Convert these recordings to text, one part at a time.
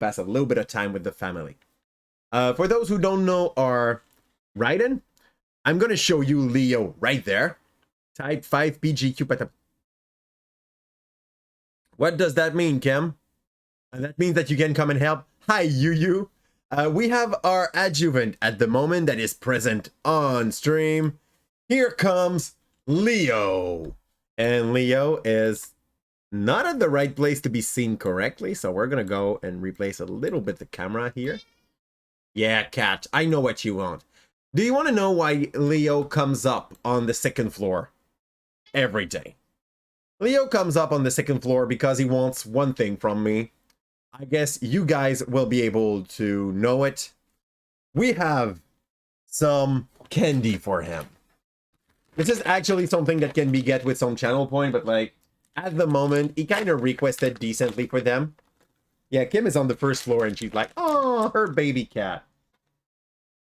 pass a little bit of time with the family. For those who don't know our write-in, I'm going to show you Leo right there. Type 5 PGQ. What does that mean, Kim? That means that you can come and help. Hi, Yu. We have our adjuvant at the moment that is present on stream. Here comes Leo. And Leo is not at the right place to be seen correctly, so we're going to go and replace a little bit the camera here. Yeah, cat, I know what you want. Do you want to know why Leo comes up on the second floor every day? Leo comes up on the second floor because he wants one thing from me. I guess you guys will be able to know it. We have some candy for him. This is actually something that can be get with some channel point, but like at the moment, he kind of requested decently for them. Yeah, Kim is on the first floor and she's like, oh, her baby cat.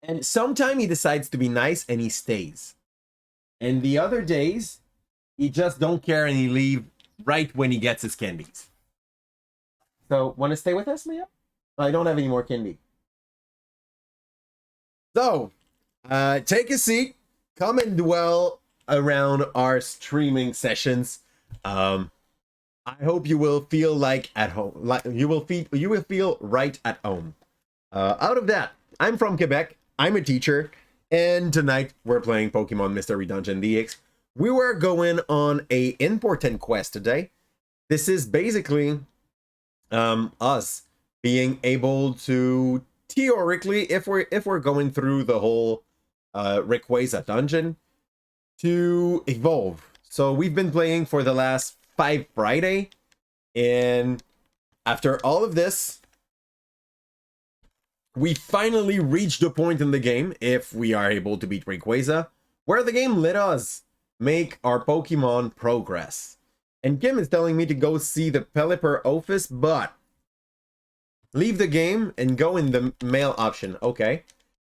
And sometime he decides to be nice and he stays. And the other days, he just don't care and he leave right when he gets his candies. So, want to stay with us, Leo? I don't have any more candy. So, take a seat. Come and dwell around our streaming sessions. I hope you will feel like at home. Like you will feel right at home. Out of that, I'm from Quebec. I'm a teacher, and tonight we're playing Pokemon Mystery Dungeon DX. We were going on a important quest today. This is basically us being able to theoretically, if we're going through the whole Rayquaza dungeon, to evolve. So we've been playing for the last 5 Friday, and after all of this, we finally reached the point in the game, if we are able to beat Rayquaza, where the game let us make our Pokemon progress. And Kim is telling me to go see the Pelipper office, but leave the game and go in the mail option. Okay.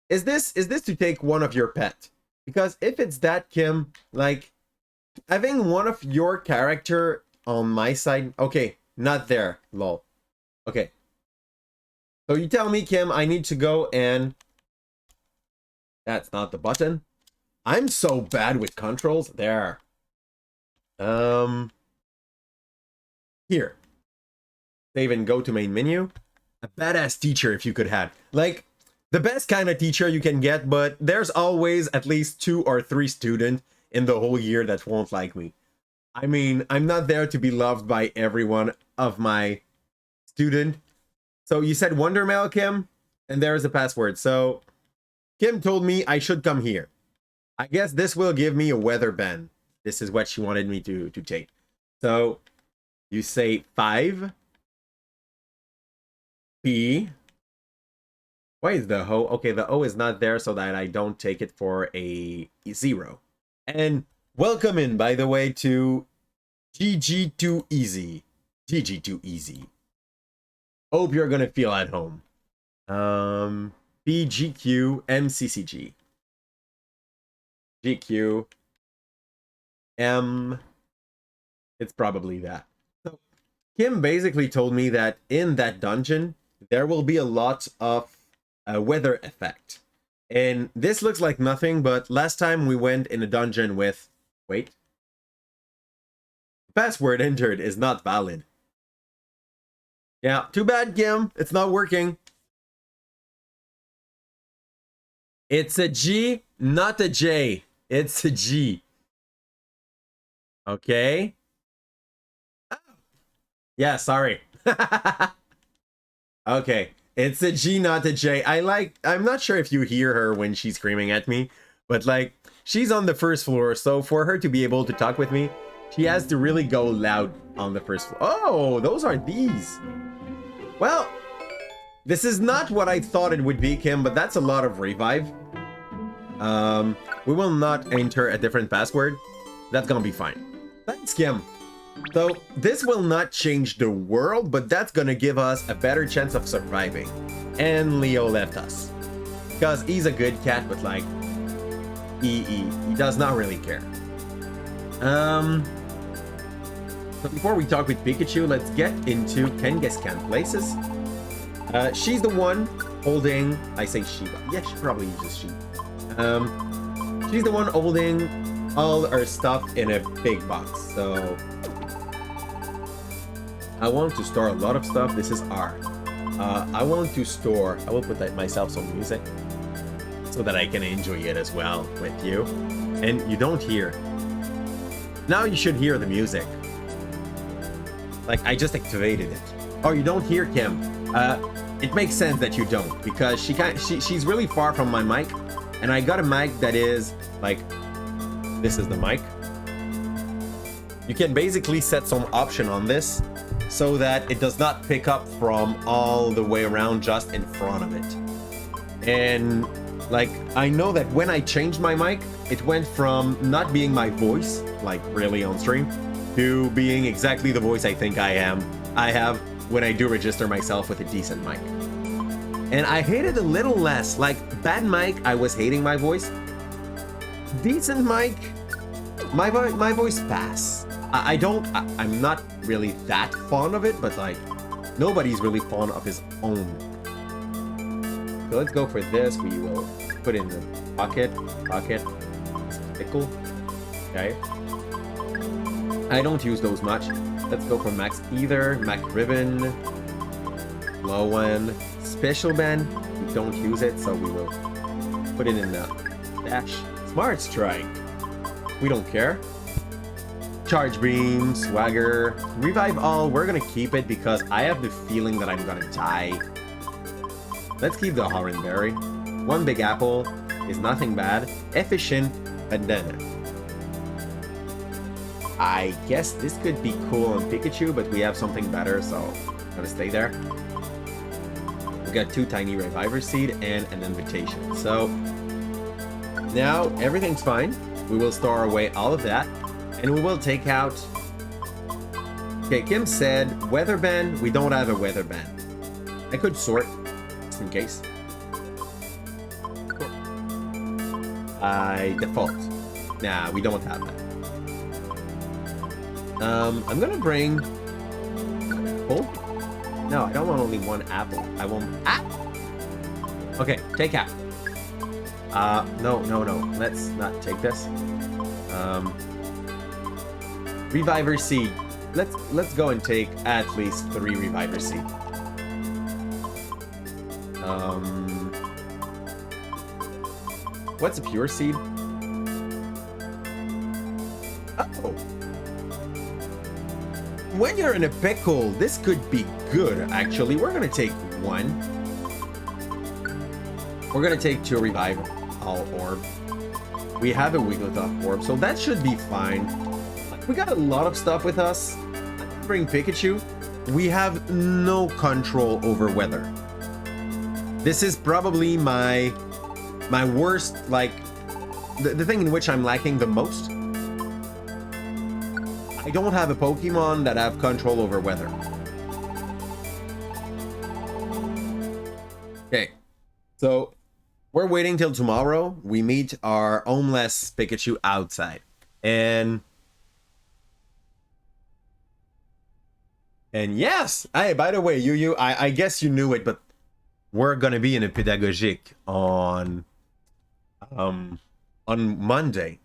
Is this to take one of your pet? Because if it's that, Kim, like having one of your character on my side, okay, not there, lol. Okay. So you tell me, Kim, I need to go and... That's not the button. I'm so bad with controls. There. Here. Save and go to main menu. A badass teacher if you could have. Like, the best kind of teacher you can get, but there's always at least 2 or 3 students in the whole year that won't like me. I mean, I'm not there to be loved by everyone of my student. So you said Wonder Mail, Kim, and there is a password. So Kim told me I should come here. I guess this will give me a weather band. This is what she wanted me to take. So you say 5 P. Why is the O? Okay, the O is not there so that I don't take it for a 0. And welcome in, by the way, to GG2 Easy. GG2 Easy. Hope you're gonna feel at home. BGQ MCCG. GQ M. It's probably that. So Kim basically told me that in that dungeon there will be a lot of weather effect. And this looks like nothing, but last time we went in a dungeon with... Wait. Password entered is not valid. Yeah, too bad, Kim. It's not working. It's a G, not a J. It's a G. Okay. Oh. Yeah, sorry. Okay. It's a G, not a J. I'm not sure if you hear her when she's screaming at me, but like, she's on the first floor, so for her to be able to talk with me, she has to really go loud on the first floor. Oh, those are these. Well, this is not what I thought it would be, Kim, but that's a lot of revive. We will not enter a different password. That's gonna be fine. Thanks, Kim. So, this will not change the world, but that's gonna give us a better chance of surviving. And Leo left us. Because he's a good cat, but like, he does not really care. So before we talk with Pikachu, let's get into Kangaskhan places. She's the one holding... I say she, but yeah, she probably uses she. She's the one holding all our stuff in a big box, so... I want to store a lot of stuff. This is R. I want to store... I will put myself some music so that I can enjoy it as well with you. And you don't hear. Now you should hear the music. Like, I just activated it. Oh, you don't hear Kim. It makes sense that you don't, because she's really far from my mic, and I got a mic that is like, this is the mic. You can basically set some option on this so that it does not pick up from all the way around, just in front of it. And like, I know that when I changed my mic, it went from not being my voice, like really on stream, to being exactly the voice I think I have when I do register myself with a decent mic. And I hate it a little less. Like, bad mic, I was hating my voice. Decent mic, my voice pass. I'm not really that fond of it, but like, nobody's really fond of his own. So let's go for this. We will put in the pocket, pickle. Okay. I don't use those much. Let's go for Max Ether, Mac Ribbon, Low one, Special Band. We don't use it, so we will put it in the dash. Smart Strike. We don't care. Charge Beam, Swagger, Revive All. We're gonna keep it because I have the feeling that I'm gonna die. Let's keep the Hornberry. One Big Apple is nothing bad. Efficient Bandana. I guess this could be cool on Pikachu, but we have something better, so I'm gonna stay there. We got 2 Tiny Reviver Seed and an Invitation. So now everything's fine. We will store away all of that, and we will take out... Okay, Kim said Weather Band. We don't have a Weather Band. I could sort, just in case. I default. Nah, we don't have that. I'm gonna bring apple. No, I don't want only one apple. I want Okay, take out. No. Let's not take this. Reviver Seed. Let's go and take at least 3 Reviver Seed. What's a Pure Seed? Oh. When you're in a pickle, this could be good, actually. We're gonna take 1. We're gonna take 2 Revive All Orb. We have a Wigglytuff Orb, so that should be fine. We got a lot of stuff with us. I'm gonna bring Pikachu. We have no control over weather. This is probably my worst, like, the thing in which I'm lacking the most. I don't have a Pokemon that have control over weather. Okay, so we're waiting till tomorrow. We meet our homeless Pikachu outside. And yes, hey, by the way, you, I guess you knew it, but we're gonna be in a pedagogic on Monday.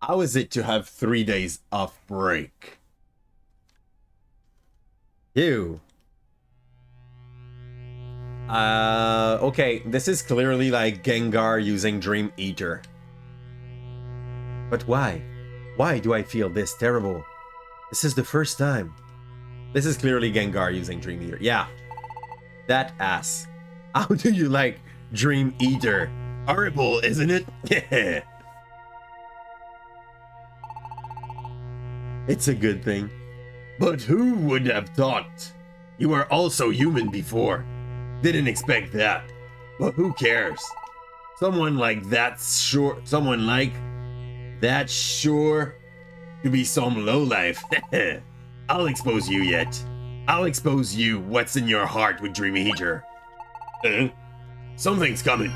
How is it to have 3 days off break? Ew. Okay, this is clearly like Gengar using Dream Eater. But why? Why do I feel this terrible? This is the first time. This is clearly Gengar using Dream Eater. Yeah. That ass. How do you like Dream Eater? Horrible, isn't it? Yeah. It's a good thing. But who would have thought? You were also human before. Didn't expect that. But who cares? Someone like that's sure to be some lowlife. I'll expose you yet. I'll expose you what's in your heart with Dream Eater. Something's coming.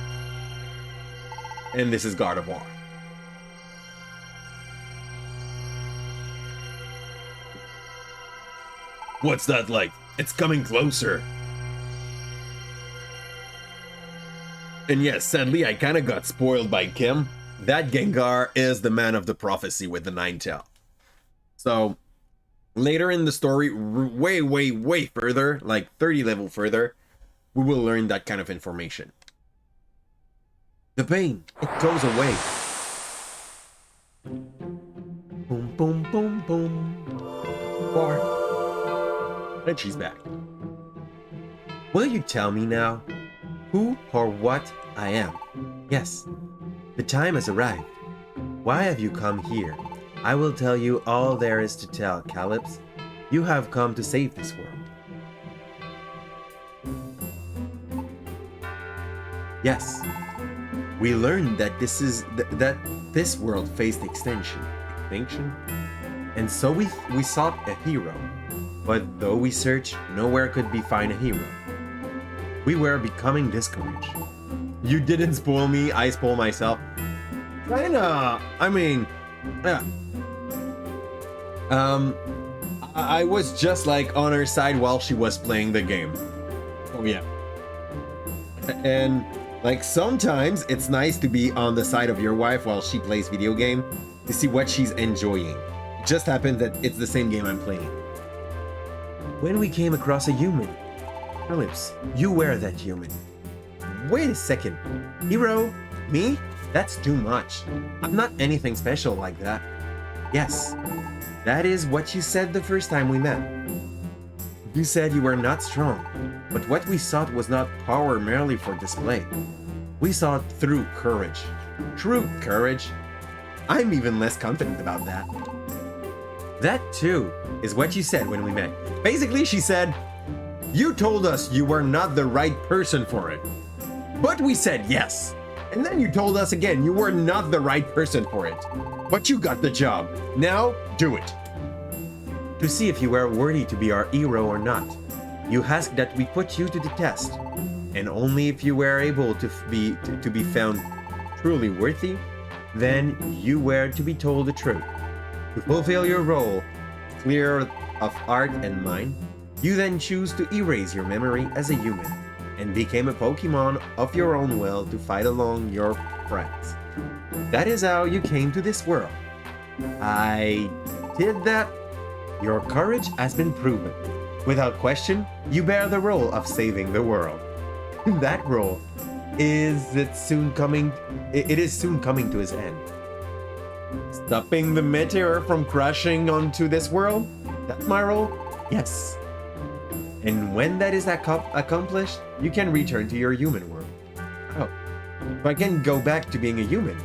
And this is Gardevoir. What's that like? It's coming closer. And yes, sadly, I kind of got spoiled by Kim. That Gengar is the man of the prophecy with the 9-tail. So, later in the story, way further, like 30 level further, we will learn that kind of information. The pain, it goes away. Boom, boom, boom, boom. And she's back. Will you tell me now who or what I am? Yes, the time has arrived. Why have you come here? I will tell you all there is to tell, Calypso. You have come to save this world. Yes, we learned that this world faced extinction, and so we sought a hero. But though we searched, nowhere could we find a hero. We were becoming discouraged. You didn't spoil me, I spoiled myself. Kinda, I mean, yeah. I was just like on her side while she was playing the game. Oh yeah. And like sometimes it's nice to be on the side of your wife while she plays video game to see what she's enjoying. It just happened that it's the same game I'm playing. When we came across a human. Calypso, you were that human. Wait a second. Hero? Me? That's too much. I'm not anything special like that. Yes, that is what you said the first time we met. You said you were not strong, but what we sought was not power merely for display. We sought through courage. True courage. I'm even less confident about that. That too is what you said when we met. Basically, she said, you told us you were not the right person for it. But we said yes. And then you told us again you were not the right person for it. But you got the job. Now, do it. To see if you were worthy to be our hero or not, you asked that we put you to the test. And only if you were able to be found truly worthy, then you were to be told the truth. To fulfill your role, clear of heart and mind, you then choose to erase your memory as a human and became a Pokemon of your own will to fight along your friends. That is how you came to this world. I did that. Your courage has been proven. Without question, you bear the role of saving the world. That role is soon coming to its end. Stopping the meteor from crashing onto this world? That's my role? Yes. And when that is accomplished, you can return to your human world. Oh, so I can go back to being a human.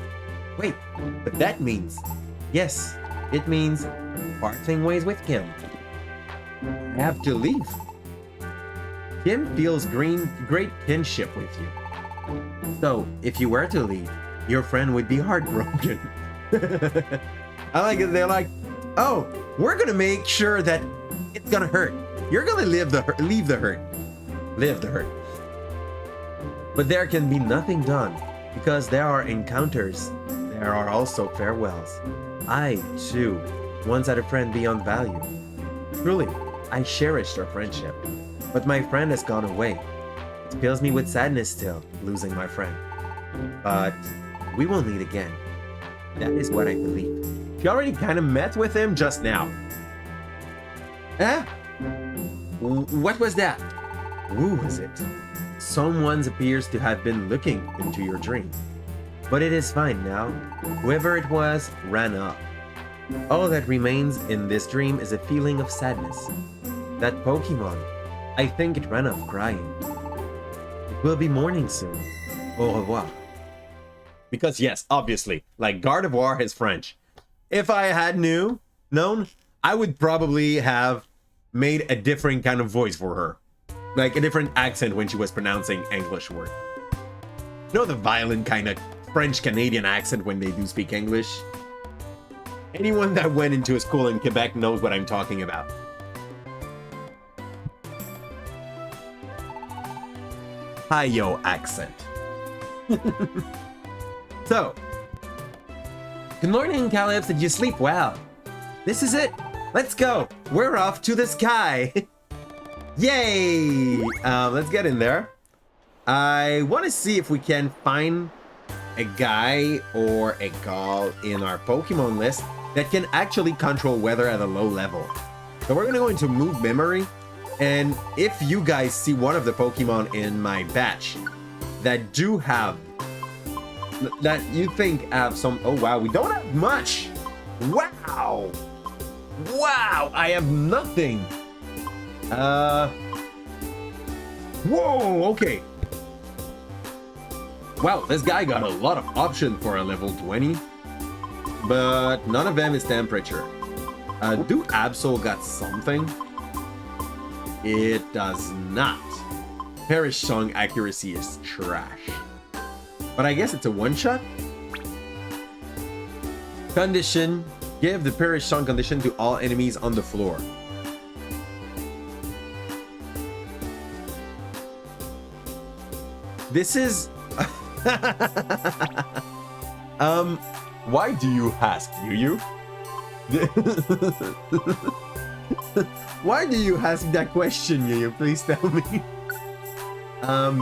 Wait, but that means... Yes, it means parting ways with Kim. I have to leave. Kim feels great kinship with you. So, if you were to leave, your friend would be heartbroken. I like it. They're like, oh, we're gonna make sure that it's gonna hurt. You're gonna leave the hurt. But there can be nothing done, because there are encounters. There are also farewells. I, too, once had a friend beyond value. Truly, I cherished our friendship. But my friend has gone away. It fills me with sadness still, losing my friend. But we will meet again. That is what I believe. She already kind of met with him just now. What was that? Who was it? Someone appears to have been looking into your dream. But it is fine now. Whoever it was ran off. All that remains in this dream is a feeling of sadness. That Pokemon, I think it ran off crying. It will be morning soon. Au revoir. Because yes, obviously, like Gardevoir is French. If I had known, I would probably have made a different kind of voice for her. Like a different accent when she was pronouncing English words. You know the violent kind of French-Canadian accent when they do speak English? Anyone that went into a school in Quebec knows what I'm talking about. Hi-yo accent. So, good morning, Calypso. Did you sleep well? This is it. Let's go. We're off to the sky. Yay! Let's get in there. I want to see if we can find a guy or a gal in our Pokemon list that can actually control weather at a low level. So we're going to go into move memory, and if you guys see one of the Pokemon in my batch that do have, that you think have some, oh wow, we don't have much. Wow, I have nothing. Whoa, okay. Wow, this guy got a lot of options for a level 20, but none of them is temperature. Do Absol got something? It does not. Perish Song accuracy is trash. But I guess it's a one-shot? Condition. Give the Perish Song condition to all enemies on the floor. This is... why do you ask, you? Why do you ask that question, you? Please tell me.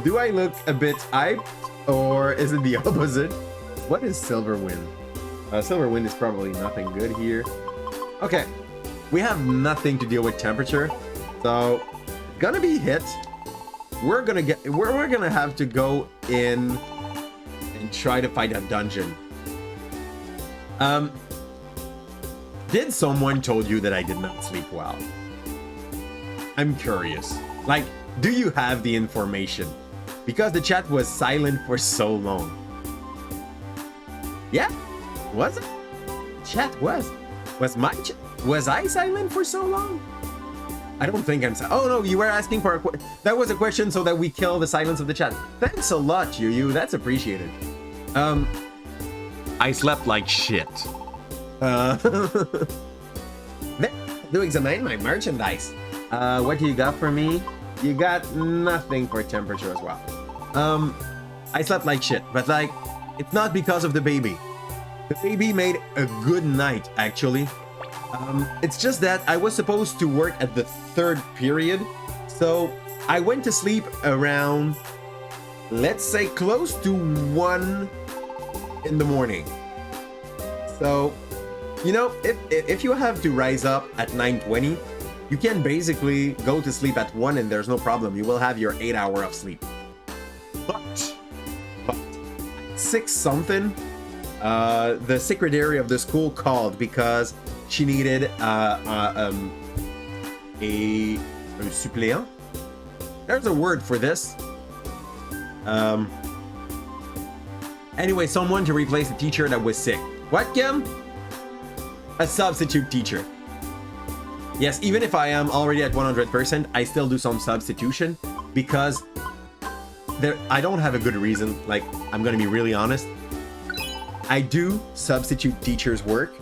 Do I look a bit hyped, or is it the opposite? What is Silver Wind? Silver Wind is probably nothing good here. Okay, we have nothing to deal with temperature, so gonna be hit. We're gonna have to go in and try to fight a dungeon. Did someone told you that I did not sleep well? I'm curious. Like, do you have the information? Because the chat was silent for so long. Yeah, was it? Chat was my chat? Was I silent for so long? I don't think I'm silent. Oh no, you were asking for that was a question so that we kill the silence of the chat. Thanks a lot, you. That's appreciated. I slept like shit. Do examine my merchandise. What do you got for me? You got nothing for temperature as well. I slept like shit, but like, it's not because of the baby. The baby made a good night, actually. It's just that I was supposed to work at the 3rd period, so I went to sleep around, let's say, close to 1 in the morning. So, you know, if you have to rise up at 9:20, you can basically go to sleep at 1 and there's no problem. You will have your 8 hour of sleep. But 6 something, the secretary of the school called because she needed a suppléant. There's a word for this. Anyway, someone to replace the teacher that was sick. What, Kim? A substitute teacher. Yes, even if I am already at 100%, I still do some substitution because I don't have a good reason. Like, I'm gonna be really honest. I do substitute teachers' work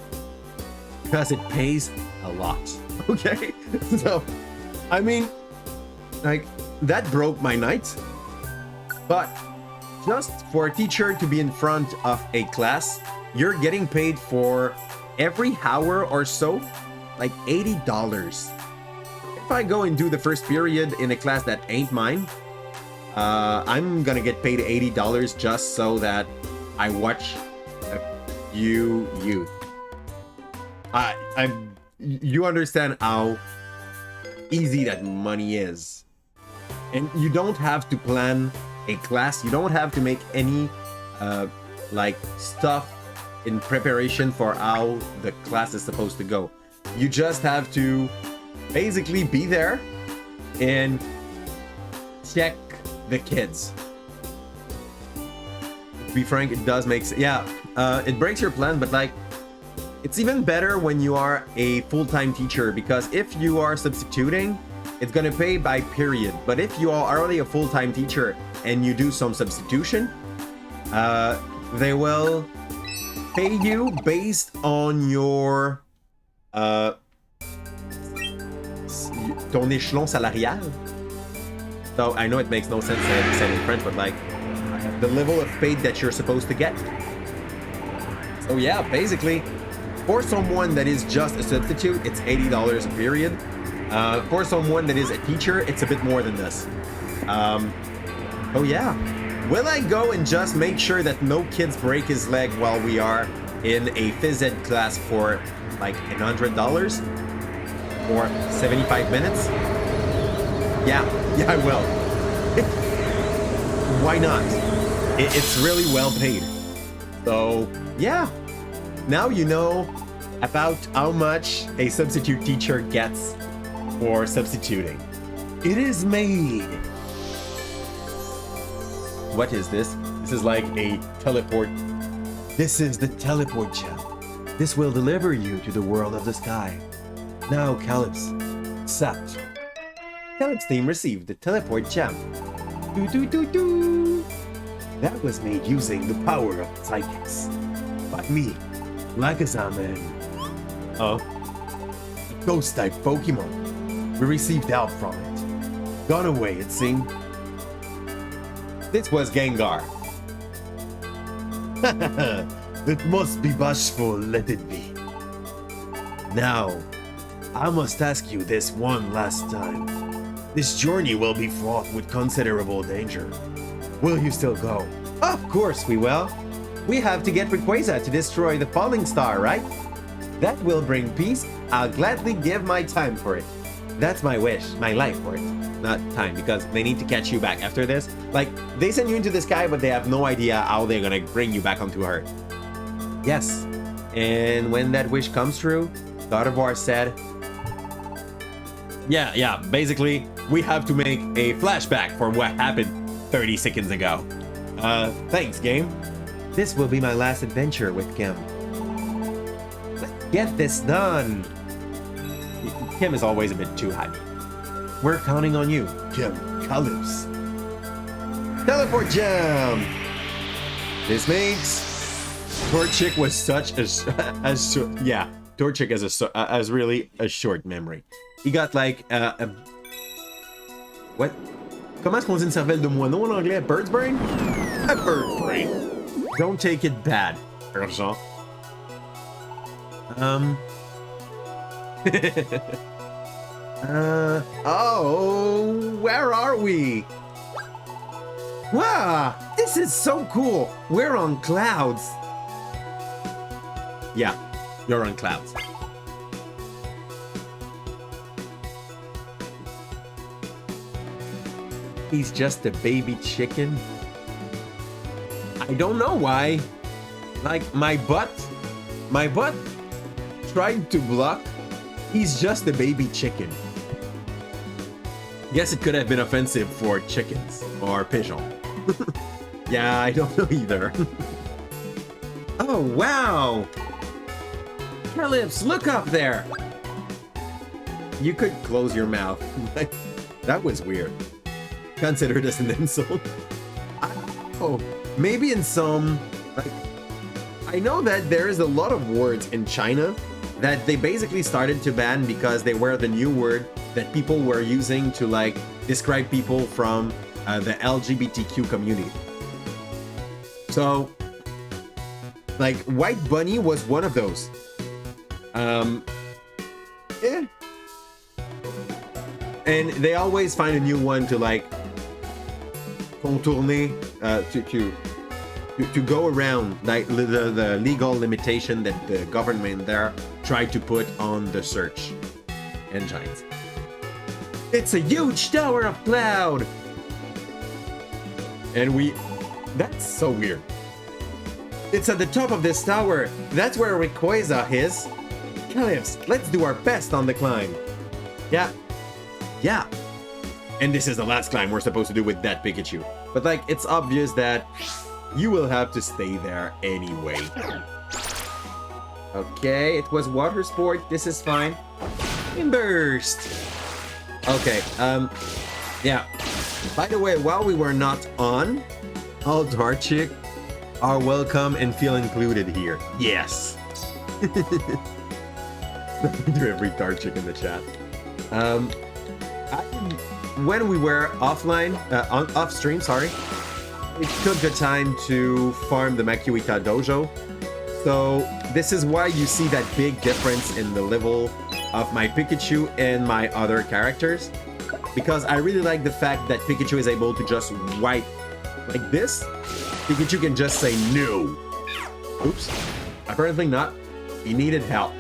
because it pays a lot. Okay? So, I mean, like, that broke my night. But just for a teacher to be in front of a class, you're getting paid for every hour or so, like $80. If I go and do the first period in a class that ain't mine, I'm gonna get paid $80 just so that I watch a few youth. You understand how easy that money is. And you don't have to plan a class. You don't have to make any like stuff in preparation for how the class is supposed to go. You just have to basically be there and check the kids. To be frank, it does make sense. Yeah, it breaks your plan, but like, it's even better when you are a full-time teacher, because if you are substituting, it's gonna pay by period. But if you are already a full-time teacher and you do some substitution, they will pay you based on your ton échelon salarial. So I know it makes no sense to say it in French, but like the level of paid that you're supposed to get. So yeah, basically, for someone that is just a substitute, it's $80 a period. For someone that is a teacher, it's a bit more than this. Oh yeah. Will I go and just make sure that no kids break his leg while we are in a phys ed class for like $100 or 75 minutes? Yeah, I will. Why not? It's really well paid. So yeah, now you know about how much a substitute teacher gets for substituting. It is made. What is this? This is like a teleport. This is the teleport gem. This will deliver you to the world of the sky. Now, Calypso, accept. Calypso team received the teleport gem. That was made using the power of psychics. By me, Lagazaman. A ghost-type Pokemon. We received help from it. Gone away, it seemed. This was Gengar. It must be bashful, let it be. Now, I must ask you this one last time. This journey will be fraught with considerable danger. Will you still go? Of course we will. We have to get Rayquaza to destroy the falling star, right? That will bring peace. I'll gladly give my time for it. That's my wish, my life for it. Not time, because they need to catch you back after this. Like, they send you into the sky, but they have no idea how they're gonna bring you back onto Earth. Yes. And when that wish comes true, God of War said, yeah, basically, we have to make a flashback for what happened 30 seconds ago. Thanks, game. This will be my last adventure with Kim. Let's get this done. Kim is always a bit too happy. We're counting on you, Kim. Calypso. Teleport gem. This makes Torchic was such a Torchic has really a short memory. He got like what? Comment est-ce qu'on dit une cervelle de moineau en anglais? Bird's brain? A bird brain. Don't take it bad, Urgent. Oh, where are we? Wow, this is so cool. We're on clouds. Yeah, you're on clouds. He's just a baby chicken. I don't know why. Like my butt tried to block. He's just a baby chicken. Guess it could have been offensive for chickens or pigeon. Yeah, I don't know either. Oh, wow. Calypso, look up there. You could close your mouth. That was weird. Considered as an insult. Oh, maybe in some, like, I know that there is a lot of words in China that they basically started to ban because they were the new word that people were using to like describe people from the LGBTQ community. So, like, white bunny was one of those. Yeah. And they always find a new one to like contourner, to go around like the legal limitation that the government there tried to put on the search engines. It's a huge tower of cloud! And that's so weird. It's at the top of this tower. That's where Rayquaza is. Calypso, let's do our best on the climb. Yeah. And this is the last climb we're supposed to do with that Pikachu. But like, it's obvious that you will have to stay there anyway. Okay, it was water sport. This is fine. And burst. Okay, yeah. By the way, while we were not on, all Torchic are welcome and feel included here. Yes. To every Torchic in the chat. When we were offline, off stream, sorry, it took the time to farm the Makuhita Dojo. So this is why you see that big difference in the level of my Pikachu and my other characters. because I really like the fact that Pikachu is able to just wipe like this. Pikachu can just say no. Oops. Apparently not. He needed help.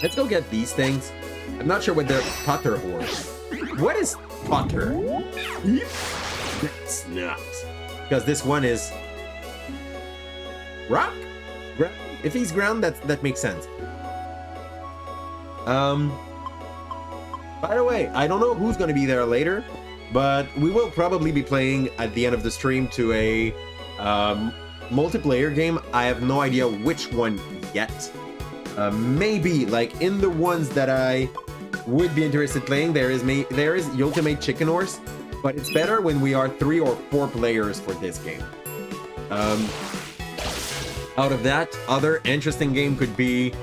Let's go get these things. I'm not sure what they're Potter or. What is Potter? That's not. Because this one is rock? If he's ground, that makes sense. By the way, I don't know who's gonna be there later, but we will probably be playing at the end of the stream to a multiplayer game. I have no idea which one yet. Maybe like in the ones that I would be interested playing, there is Ultimate Chicken Horse, but it's better when we are 3 or 4 players for this game. Out of that, other interesting game could be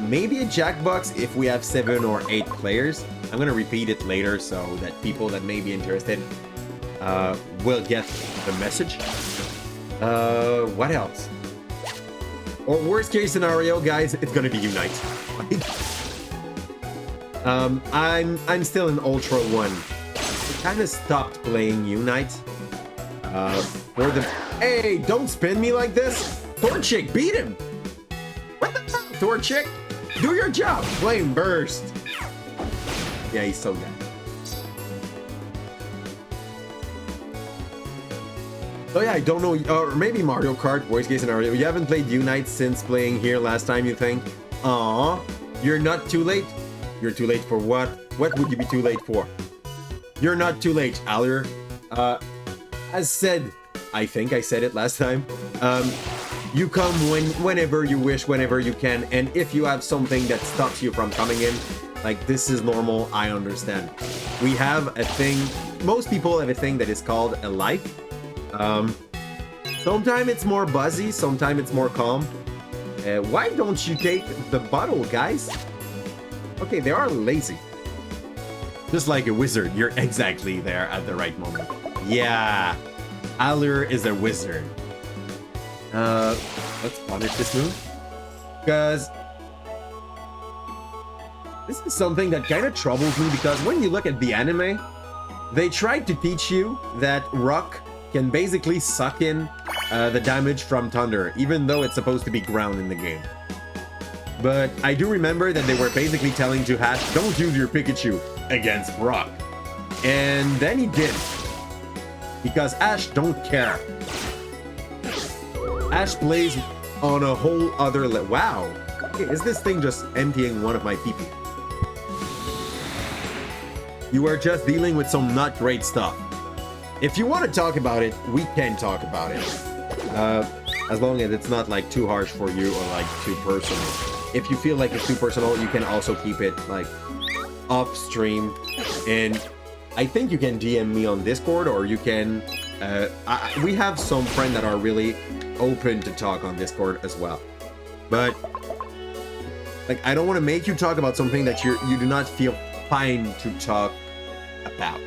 maybe a Jackbox if we have 7 or 8 players. I'm gonna repeat it later so that people that may be interested will get the message. What else? Or worst case scenario, guys, it's gonna be Unite. I'm still in Ultra 1. I kind of stopped playing Unite. For the hey, don't spin me like this. Torchic, beat him. What the hell, Torchic? Do your job. Flame burst. Yeah, he's so good. So yeah, I don't know, or maybe Mario Kart, worst case scenario. You haven't played Unite since playing here last time, you think? Aww, you're not too late? You're too late for what? What would you be too late for? You're not too late, Aller. As said, I think I said it last time, you come whenever you wish, whenever you can, and if you have something that stops you from coming in, like, this is normal, I understand. We have a thing, most people have a thing that is called a life. Sometimes it's more buzzy, sometimes it's more calm. Why don't you take the bottle, guys? Okay, they are lazy. Just like a wizard, you're exactly there at the right moment. Yeah, Aller is a wizard. Let's punish this move. Because this is something that kind of troubles me, because when you look at the anime, they tried to teach you that rock can basically suck in the damage from thunder, even though it's supposed to be ground in the game. But I do remember that they were basically telling to Ash, don't use your Pikachu against rock. And then he did. Because Ash don't care. Ash plays on a whole other wow. Okay, is this thing just emptying one of my PP? You are just dealing with some not great stuff. If you want to talk about it, we can talk about it. As long as it's not like too harsh for you or like too personal. If you feel like it's too personal, you can also keep it like off stream. And I think you can DM me on Discord, or you can... we have some friends that are really open to talk on Discord as well. But like, I don't want to make you talk about something that you do not feel fine to talk about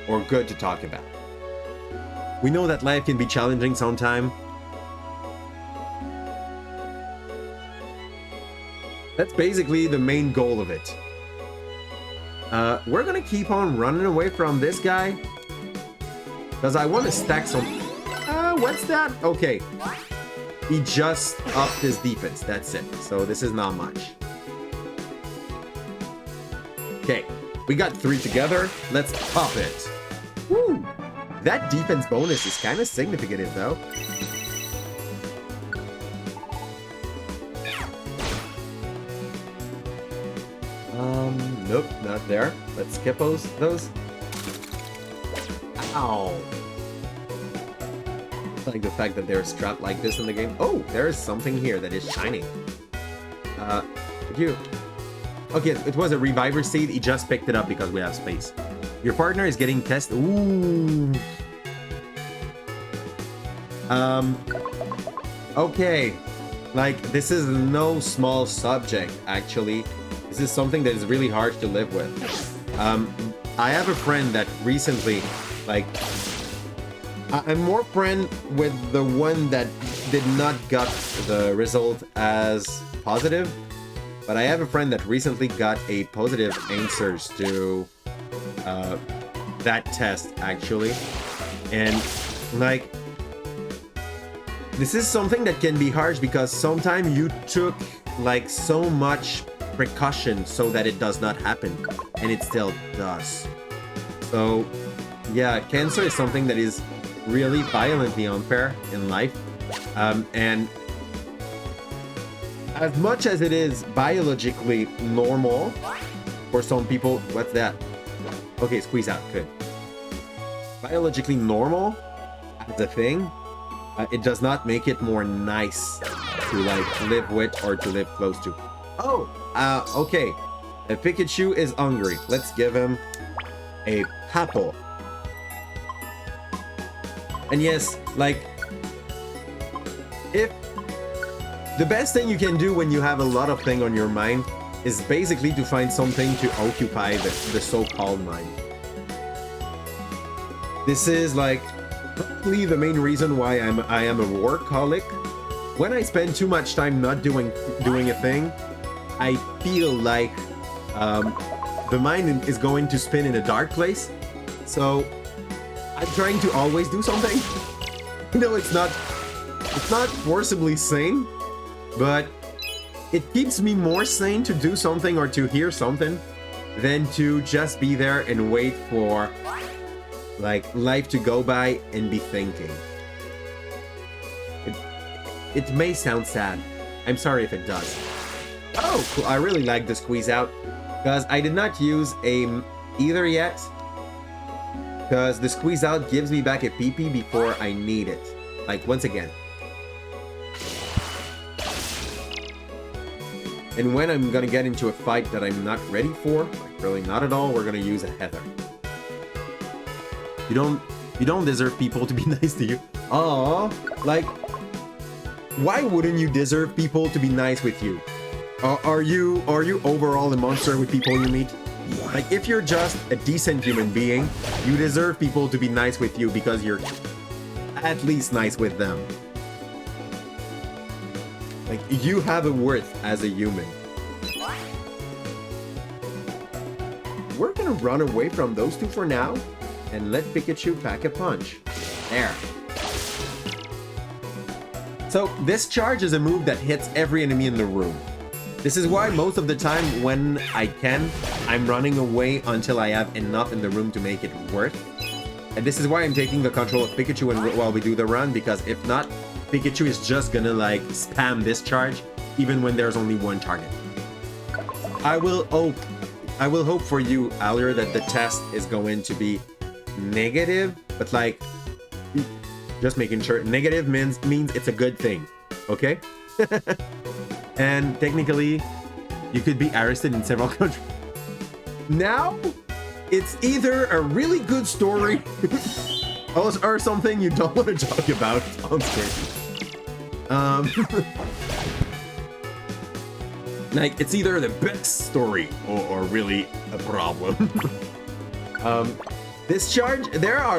or good to talk about. We know that life can be challenging sometimes. That's basically the main goal of it. We're gonna keep on running away from this guy, because I want to stack some... what's that? Okay. He just upped his defense, that's it. So this is not much. Okay, we got 3 together. Let's pop it. Woo! That defense bonus is kind of significant, though. Nope, not there. Let's skip those. Ow. I like the fact that they're strapped like this in the game. Oh, there is something here that is shining. You... Okay, it was a Reviver Seed. He just picked it up because we have space. Your partner is getting tested. Ooh. Okay. Like, this is no small subject, actually. This is something that is really hard to live with. I have a friend that recently, like... I'm more friend with the one that did not got the result as positive. but I have a friend that recently got a positive answers to that test, actually. And, like, this is something that can be harsh because sometimes you took, like, so much precaution so that it does not happen, and it still does. So, yeah, cancer is something that is really violently unfair in life. And as much as it is biologically normal for some people, what's that? Okay, squeeze out, good. Biologically normal as a thing, it does not make it more nice to like live with or to live close to. Oh, okay. A Pikachu is hungry. Let's give him a apple. And yes, like, if the best thing you can do when you have a lot of things on your mind is basically to find something to occupy the so-called mind. This is like probably the main reason why I am a workaholic. When I spend too much time not doing a thing, I feel like the mind is going to spin in a dark place. So I'm trying to always do something. You know, it's not forcibly sane, but it keeps me more sane to do something or to hear something than to just be there and wait for like life to go by and be thinking. It may sound sad. I'm sorry if it does. Oh, cool. I really like the squeeze out because I did not use a either yet, because the squeeze out gives me back a PP before I need it. Like, once again. And when I'm gonna get into a fight that I'm not ready for, like really not at all, we're gonna use a Heather. You don't deserve people to be nice to you. Aww, like, why wouldn't you deserve people to be nice with you? Are you overall a monster with people you meet? Like, if you're just a decent human being, you deserve people to be nice with you because you're at least nice with them. Like, you have a worth as a human. We're gonna run away from those two for now and let Pikachu pack a punch. There. So this charge is a move that hits every enemy in the room. This is why most of the time when I can, I'm running away until I have enough in the room to make it worth. And this is why I'm taking the control of Pikachu while we do the run, because if not, Pikachu is just gonna like spam this charge even when there's only one target. I will hope for you, Alier, that the test is going to be negative, but like, just making sure negative means it's a good thing, okay? And technically, you could be arrested in several countries. Now, it's either a really good story or something you don't want to talk about on screen. Like, it's either the best story or really a problem. This charge, there are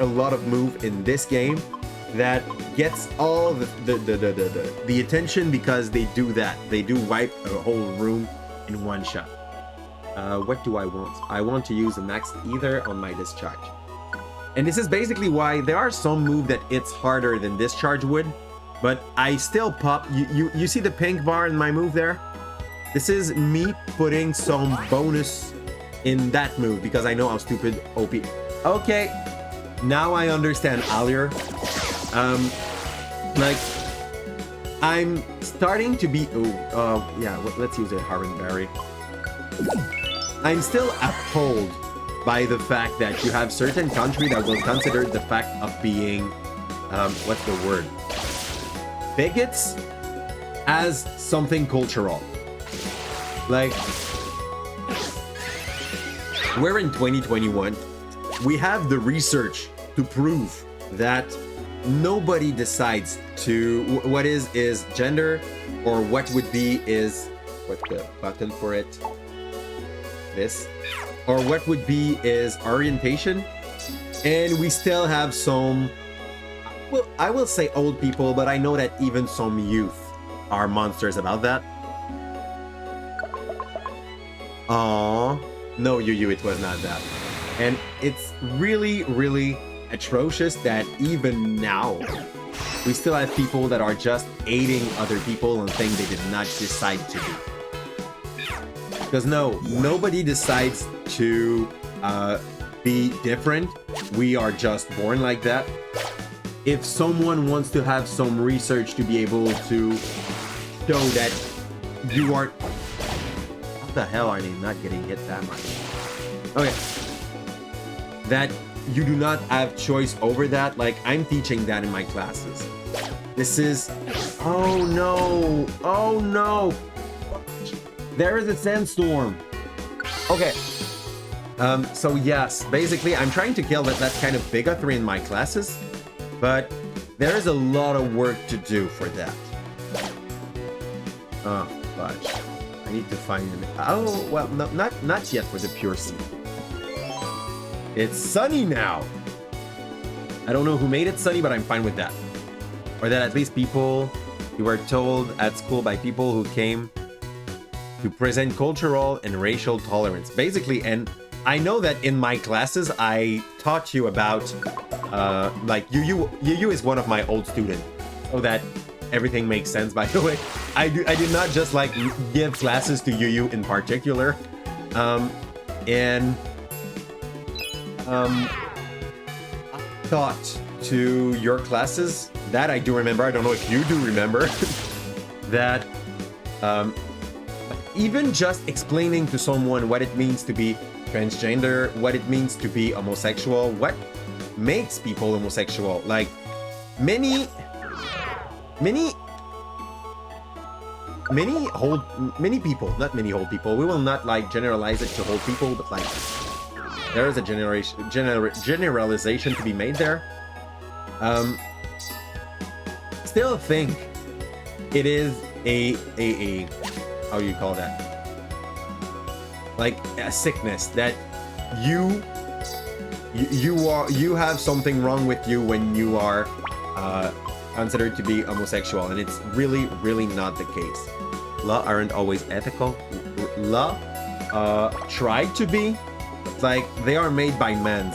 a lot of moves in this game that gets all the attention because they do that. They do wipe a whole room in one shot. What do I want? I want to use a max ether on my discharge. And this is basically why there are some moves that it's harder than discharge would, but I still pop. You see the pink bar in my move there? This is me putting some bonus in that move because I know how stupid OP. Okay, now I understand, Alier. Like, I'm starting to be. Yeah. Let's use a Harvard Berry. I'm still appalled by the fact that you have certain country that will consider the fact of being, what's the word? Bigots as something cultural. Like, we're in 2021. We have the research to prove that nobody decides to what is gender, or what would be is what's the button for it? This, or what would be is orientation, and we still have some. Well, I will say old people, but I know that even some youth are monsters about that. Aww. No, Yu, it was not that. And it's really, really atrocious that even now, we still have people that are just aiding other people on things they did not decide to do. Because no, nobody decides to be different. We are just born like that. If someone wants to have some research to be able to show that you are... How the hell are they not getting hit that much? Okay. That you do not have choice over that. Like, I'm teaching that in my classes. This is... Oh no! Oh no! There is a sandstorm! Okay. So yes, basically I'm trying to kill that kind of bigotry in my classes, but there is a lot of work to do for that. Oh, fudge. I need to find them. Oh, well, no, not yet for the pure seed. It's sunny now! I don't know who made it sunny, but I'm fine with that. Or that at least people who were told at school by people who came to present cultural and racial tolerance. Basically, and I know that in my classes, I taught you about, like, Yu is one of my old students, so that everything makes sense, by the way. I did not just, like, give classes to Yu in particular, taught to your classes, that I do remember, I don't know if you do remember, that, even just explaining to someone what it means to be transgender, what it means to be homosexual, what makes people homosexual. Like, many people, not many whole people, we will not like generalize it to whole people, but like there is a generalization to be made there. Still think it is a how do you call that? Like a sickness that you have something wrong with you when you are considered to be homosexual, and it's really, really not the case. Law aren't always ethical. Law try to be, but like they are made by men's.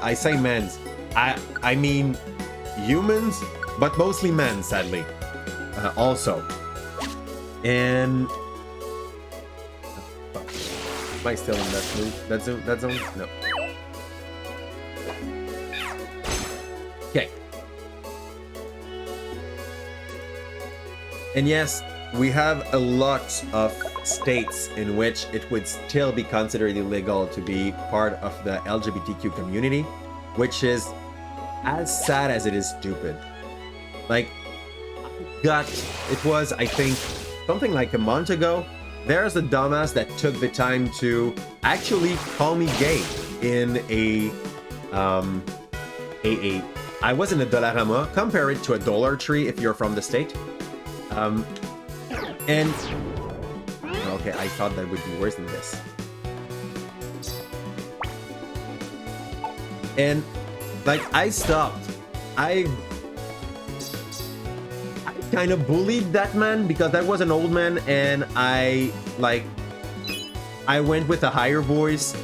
I say men's. I mean humans, but mostly men, sadly. Also. And am I still in that mood? That zone? No. Okay. And yes, we have a lot of states in which it would still be considered illegal to be part of the LGBTQ community, which is as sad as it is stupid. Like, it was, I think, something like a month ago, there's a dumbass that took the time to actually call me gay in I was in a Dollarama. Compare it to a Dollar Tree if you're from the state. And okay, I thought that would be worse than this. And like I stopped. I kind of bullied that man because that was an old man, and I went with a higher voice.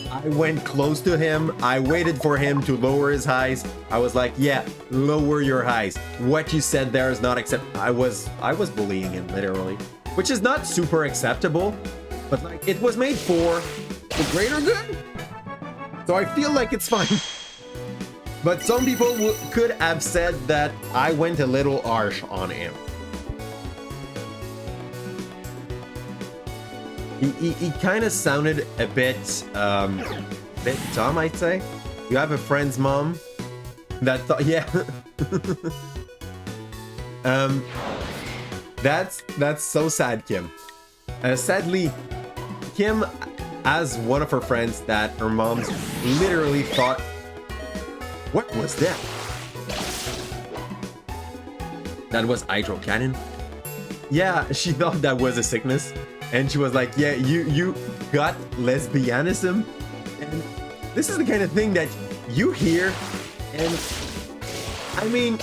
I went close to him. I waited for him to lower his highs. I was like, yeah, lower your highs. What you said there is not acceptable. I was bullying him, literally, which is not super acceptable, but like it was made for the greater good. So I feel like it's fine. But some people could have said that I went a little harsh on him. He kind of sounded a bit dumb, I'd say. You have a friend's mom that thought, yeah. That's so sad, Kim. Sadly, Kim has one of her friends that her mom's literally thought, what was that? That was hydrocannon? Yeah, she thought that was a sickness. And she was like, yeah, you got lesbianism? And this is the kind of thing that you hear, and I mean,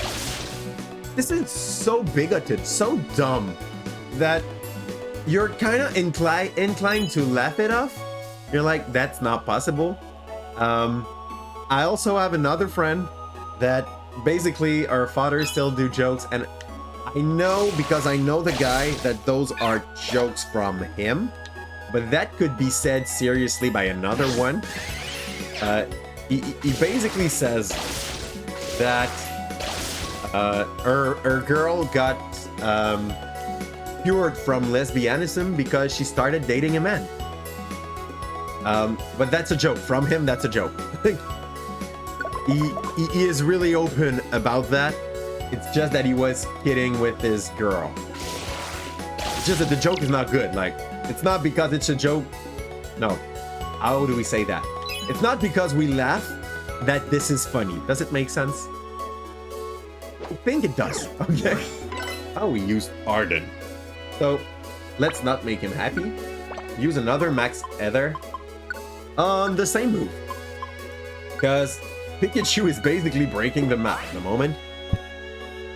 this is so bigoted, so dumb, that you're kind of inclined to laugh it off. You're like, that's not possible. I also have another friend that basically our fathers still do jokes, and I know, because I know the guy, that those are jokes from him, but that could be said seriously by another one. He basically says that her girl got cured from lesbianism because she started dating a man. But that's a joke. From him, that's a joke. He is really open about that. It's just that he was kidding with his girl. It's just that the joke is not good. Like, it's not because it's a joke. No. How do we say that? It's not because we laugh that this is funny. Does it make sense? I think it does. Okay. Oh, we used Arden. So, let's not make him happy. Use another Max Ether on the same move. Because Pikachu is basically breaking the map at the moment.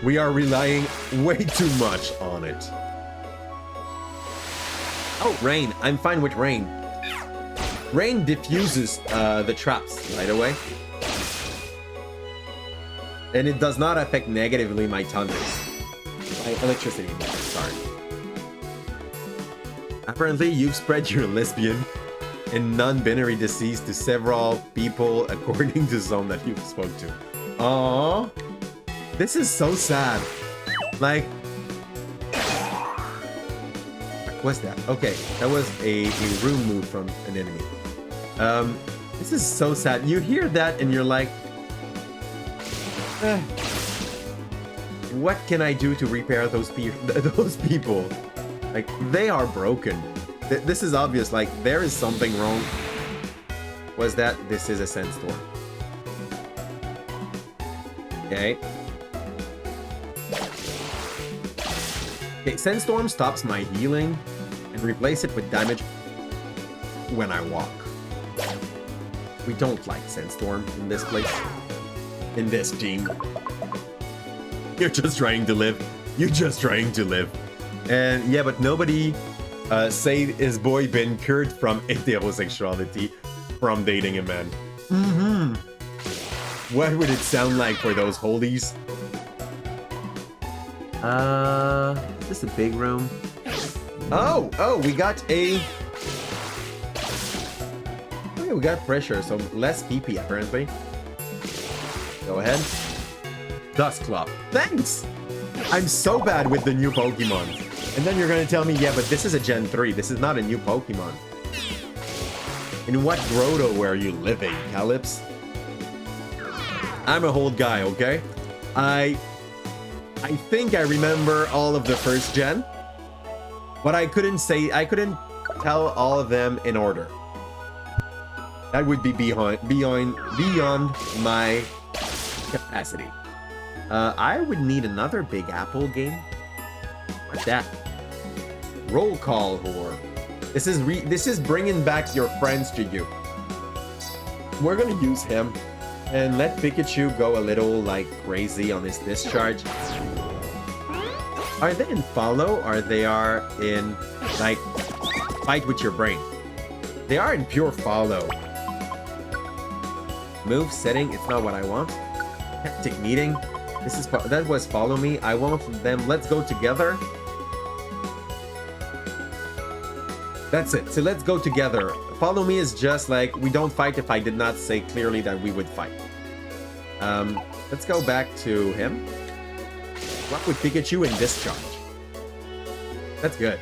We are relying way too much on it. Oh, Rain. I'm fine with Rain. Rain diffuses the traps right away. And it does not affect negatively my thunders. My electricity, sorry. Apparently, you've spread your lesbian and non-binary disease to several people according to some that you've spoke to. Aww. This is so sad. Like... What's that? Okay, that was a room move from an enemy. This is so sad. You hear that and you're like... what can I do to repair those people? Like, they are broken. This is obvious, like, there is something wrong. Was that? This is a sandstorm. Okay. Okay, sandstorm stops my healing and replace it with damage when I walk. We don't like sandstorm in this place. In this team. You're just trying to live. You're just trying to live. And yeah, but nobody say his boy been cured from heterosexuality from dating a man. What would it sound like for those holies? Is this a big room? Oh, we got a... Okay, we got pressure, so less PP apparently. Go ahead. Dusclops. Thanks! I'm so bad with the new Pokemon. And then you're gonna tell me, yeah, but this is a Gen 3. This is not a new Pokemon. In what grotto were you living, Calyps? I'm a old guy, okay? I think I remember all of the first gen. But I couldn't tell all of them in order. That would be beyond my capacity. I would need another Big Apple game. What's that? Roll call whore. This is bringing back your friends to you. We're gonna use him and let Pikachu go a little like crazy on his discharge. Are they in follow or they are in like fight with your brain? They are in pure follow. Move setting, it's not what I want. Tactic meeting. That was follow me. I want them. Let's go together. That's it. So let's go together. Follow me is just like we don't fight if I did not say clearly that we would fight. Let's go back to him. What with Pikachu and discharge? That's good.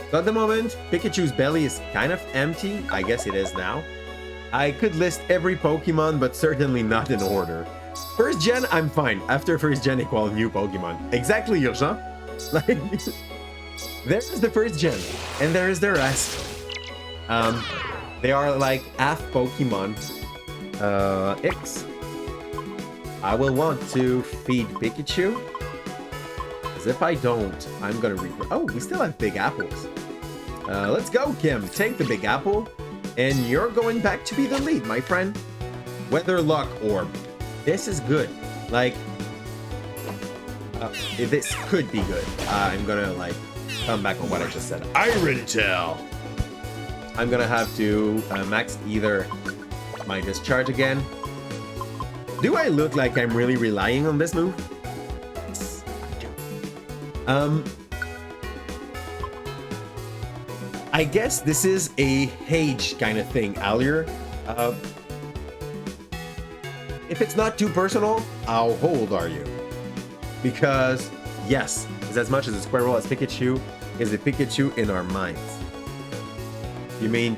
So at the moment, Pikachu's belly is kind of empty. I guess it is now. I could list every Pokemon, but certainly not in order. First gen, I'm fine. After first gen equal new Pokemon. Exactly, Urgent. Like, there's the first gen, and there is the rest. They are like half Pokemon. X. I will want to feed Pikachu. Because if I don't, I'm gonna oh, we still have Big Apples. Let's go, Kim. Take the Big Apple. And you're going back to be the lead, my friend. Weather Luck Orb. This is good. Like, this could be good. I'm gonna, like, come back on what I just said. Iron Tail! I'm gonna have to max either my discharge again. Do I look like I'm really relying on this move? I guess this is a Hage kind of thing, Allier. If it's not too personal, how old are you? Because, yes, it's as much as a Squirrel as Pikachu is a Pikachu in our minds. You mean...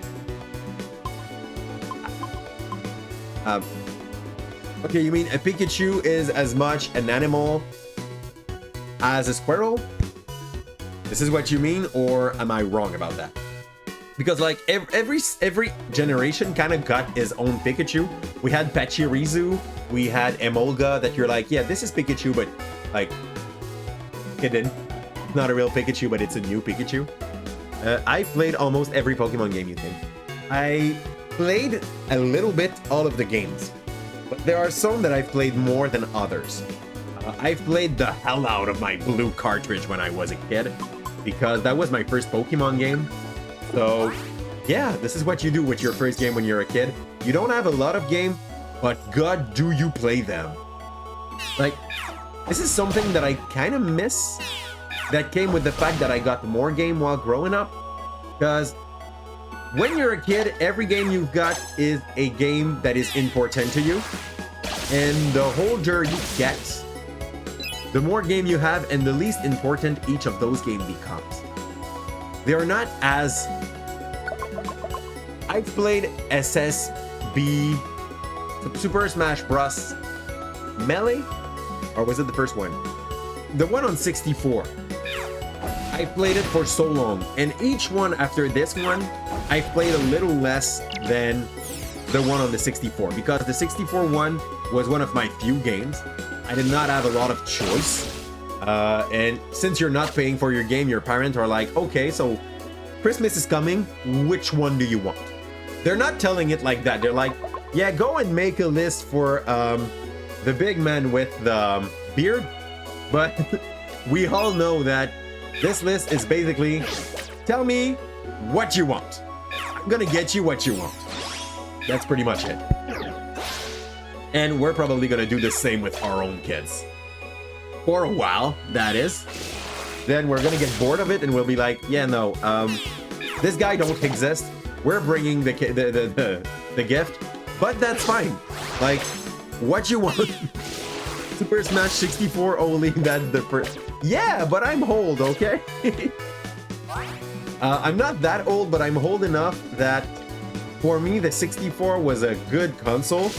okay, you mean a Pikachu is as much an animal as a Squirrel? This is what you mean, or am I wrong about that? Because like every generation kind of got his own Pikachu. We had Pachirisu, we had Emolga that you're like, yeah, this is Pikachu, but like hidden. Not a real Pikachu, but it's a new Pikachu. I played almost every Pokemon game you think. I played a little bit all of the games, but there are some that I've played more than others. I've played the hell out of my blue cartridge when I was a kid, because that was my first Pokemon game. So, yeah, this is what you do with your first game when you're a kid. You don't have a lot of game, but God, do you play them. Like, this is something that I kind of miss that came with the fact that I got more game while growing up. Because when you're a kid, every game you've got is a game that is important to you. And the older you get, the more game you have and the least important each of those games becomes. They are not as... I've played SSB, Super Smash Bros. Melee? Or was it the first one? The one on 64. I played it for so long, and each one after this one, I've played a little less than the one on the 64, because the 64 one was one of my few games. I did not have a lot of choice. And since you're not paying for your game, your parents are like, okay, so Christmas is coming, which one do you want? They're not telling it like that. They're like, yeah, go and make a list for the big man with the beard. But we all know that this list is basically, tell me what you want. I'm gonna get you what you want. That's pretty much it. And we're probably gonna do the same with our own kids. For a while, that is. Then we're gonna get bored of it and we'll be like, yeah, no, this guy don't exist. We're bringing the gift, but that's fine. Like, what you want? Super Smash 64 only, that's the first. Yeah, but I'm old, okay? I'm not that old, but I'm old enough that for me, the 64 was a good console.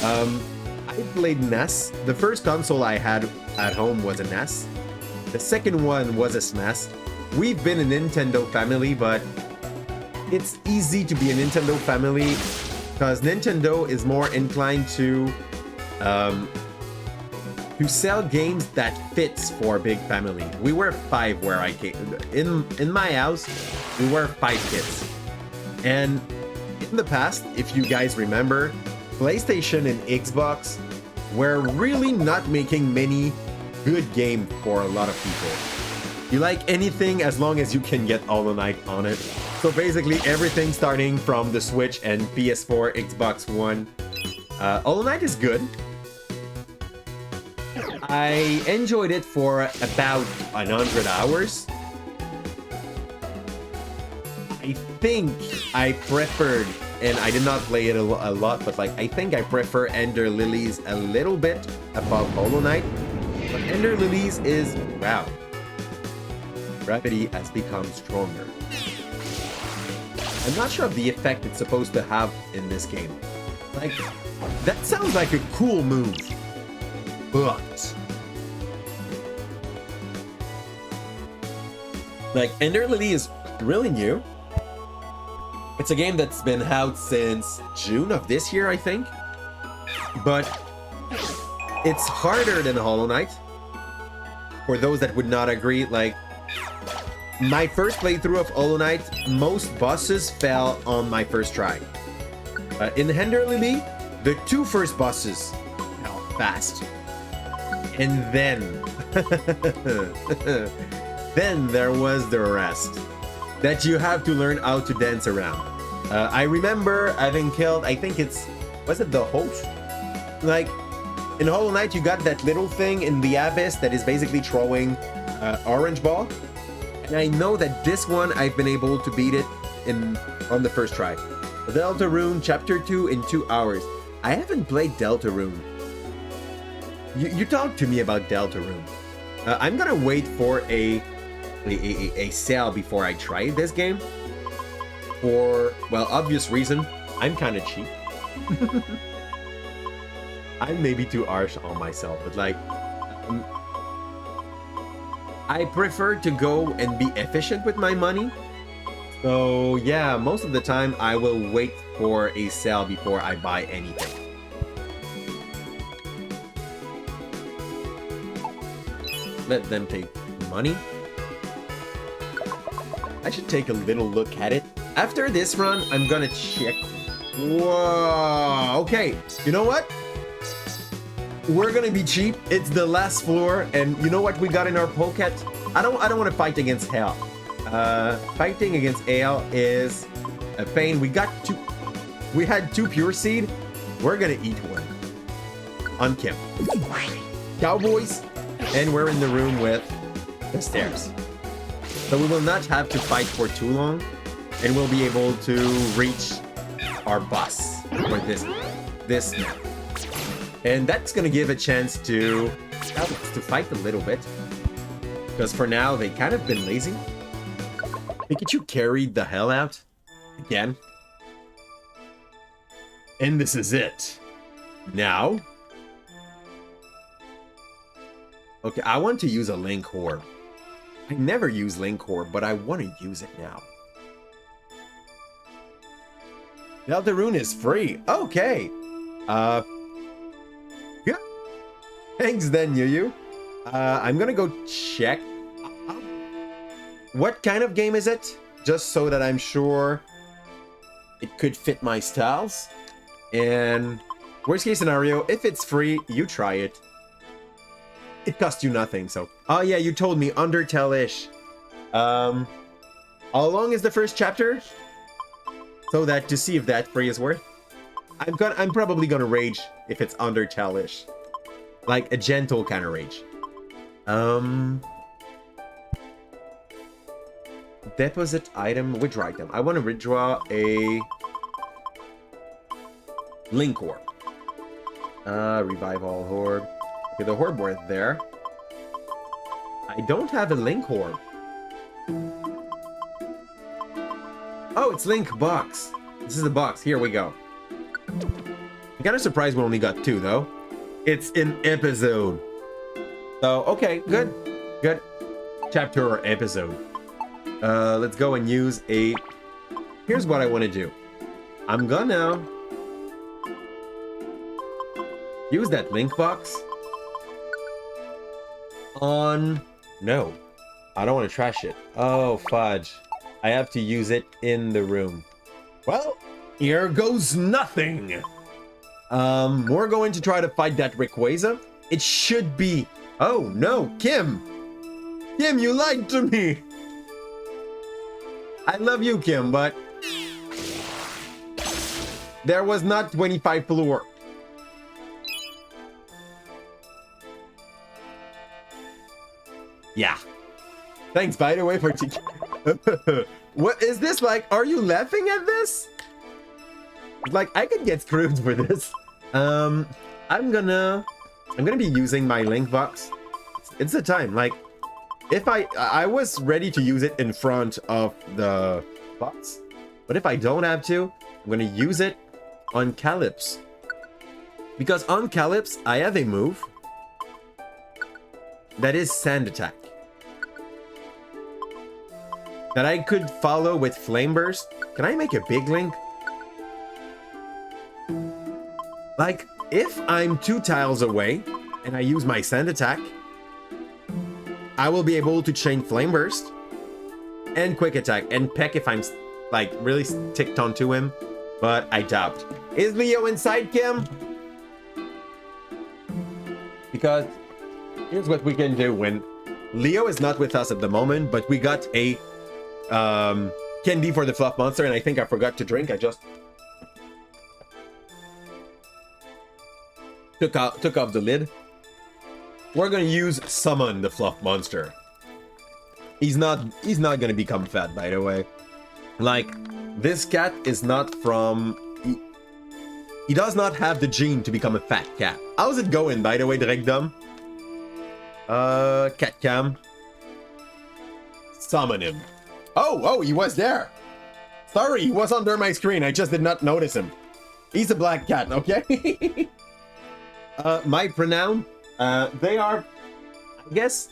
I played NES. The first console I had at home was a NES. The second one was a SNES. We've been a Nintendo family, but it's easy to be a Nintendo family because Nintendo is more inclined to sell games that fits for a big family. We were 5 where I came. In my house, we were 5 kids. And in the past, if you guys remember, PlayStation and Xbox were really not making many good games for a lot of people. You like anything as long as you can get Hollow Knight on it. So basically everything starting from the Switch and PS4, Xbox One. Hollow Knight is good. I enjoyed it for about 100 hours. I think I preferred, and I did not play it a lot, but like I think I prefer Ender Lilies a little bit above Hollow Knight. But Ender Lilies is, wow, gravity has become stronger. I'm not sure of the effect it's supposed to have in this game. Like, that sounds like a cool move, but like Ender Lily is really new. It's a game that's been out since June of this year, I think. But it's harder than Hollow Knight. For those that would not agree, like, my first playthrough of Hollow Knight, most bosses fell on my first try. In Ender Lily, the 2 first bosses fell fast. And then Then there was the rest that you have to learn how to dance around. I remember having killed, I think was it the host? Like, in Hollow Knight, you got that little thing in the abyss that is basically throwing orange ball. And I know that this one, I've been able to beat it on the first try. Deltarune Chapter 2 in 2 hours. I haven't played Deltarune. You talked to me about Deltarune. I'm gonna wait for a sale before I try this game. For, well, obvious reason, I'm kind of cheap. I may be too harsh on myself, but like, I prefer to go and be efficient with my money. So yeah, most of the time I will wait for a sale before I buy anything. Let them take money. I should take a little look at it. After this run, I'm gonna check. Whoa, okay. You know what? We're gonna be cheap. It's the last floor, and you know what we got in our pocket? I don't want to fight against hell. Fighting against hell is a pain. We had 2 pure seed. We're gonna eat one. On Kim. Cowboys, and we're in the room with the stairs. So we will not have to fight for too long, and we'll be able to reach our boss for this map. And that's gonna give a chance to fight a little bit. Because for now, they kind of been lazy. Pikachu carried the hell out. Again. And this is it. Now. Okay, I want to use a Link Orb. I never use Link Orb, but I want to use it now. Deltarune is free. Okay. Yeah. Thanks then, Yu. I'm gonna go check. What kind of game is it? Just so that I'm sure it could fit my styles. And worst case scenario, if it's free, you try it. It costs you nothing, so. Oh yeah, you told me Undertale-ish. How long is the first chapter? So that to see if that free is worth. I'm probably gonna rage if it's Undertale-ish. Like a gentle kind of rage. Deposit item, withdraw item. I want to withdraw a Link Orb. Revive all Orb. Okay, the Orb worth there. I don't have a Link Orb. Oh, it's Link Box. This is the box. Here we go. I'm kind of surprised we only got 2, though. It's an episode. So, okay, good. Good. Chapter or episode. Let's go and use a... Here's what I want to do. I'm gonna... use that Link Box on... No. I don't want to trash it. Oh, fudge. I have to use it in the room. Well, here goes nothing. We're going to try to fight that Rayquaza. It should be... Oh, no, Kim. Kim, you lied to me. I love you, Kim, but... there was not 25 floor. Yeah. Thanks, by the way, for... What is this like? Are you laughing at this? Like, I could get screwed for this. I'm gonna be using my Link Box. It's the time. Like, if I was ready to use it in front of the box, but if I don't have to, I'm gonna use it on Calyps. Because on Calyps, I have a move that is Sand Attack. That I could follow with Flame Burst. Can I make a big Link? Like, if I'm 2 tiles away and I use my Sand Attack, I will be able to chain Flame Burst and Quick Attack and Peck if I'm like really sticked onto him, but I doubt. Is Leo inside, Kim? Because here's what we can do when Leo is not with us at the moment, but we got a candy for the fluff monster, and I think I forgot to drink. I just took off the lid. We're gonna use summon the fluff monster. He's not gonna become fat, by the way. Like, this cat is not from... He does not have the gene to become a fat cat. How's it going, by the way, Dregdom? Cat cam. Summon him. Oh, he was there. Sorry, he was under my screen. I just did not notice him. He's a black cat, okay? My pronoun, they are, I guess,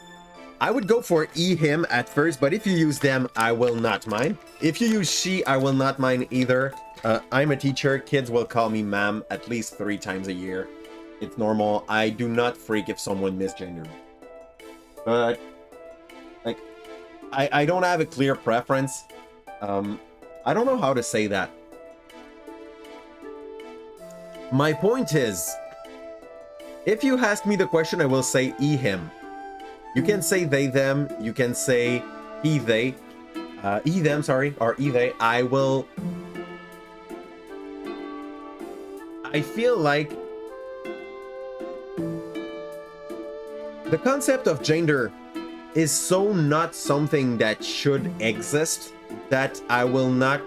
I would go for he, him at first, but if you use them, I will not mind. If you use she, I will not mind either. I'm a teacher. Kids will call me ma'am at least 3 times a year. It's normal. I do not freak if someone misgendered me. But, like, I don't have a clear preference. I don't know how to say that. My point is, if you ask me the question, I will say he, him. You can say they, them. You can say he, they. He, them, sorry. Or he, they. I feel like the concept of gender is so not something that should exist that I will not...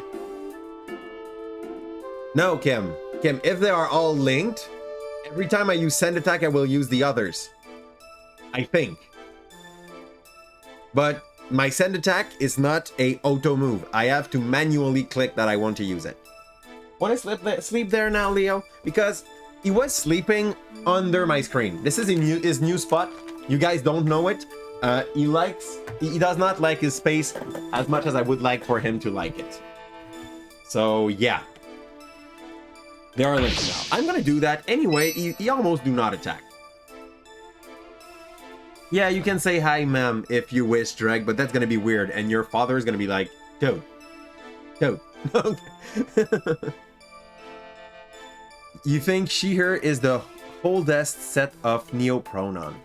No, Kim. Kim, if they are all linked, every time I use send attack, I will use the others. I think. But my send attack is not a auto move. I have to manually click that I want to use it. Want to sleep there now, Leo? Because he was sleeping under my screen. This is his new spot. You guys don't know it. He does not like his space as much as I would like for him to like it. So yeah. They are linked now. I'm gonna do that anyway. He almost do not attack. Yeah, you can say hi, ma'am, if you wish, Dreg, but that's gonna be weird, and your father is gonna be like, Toad. Toad. You think she, her is the oldest set of neopronon?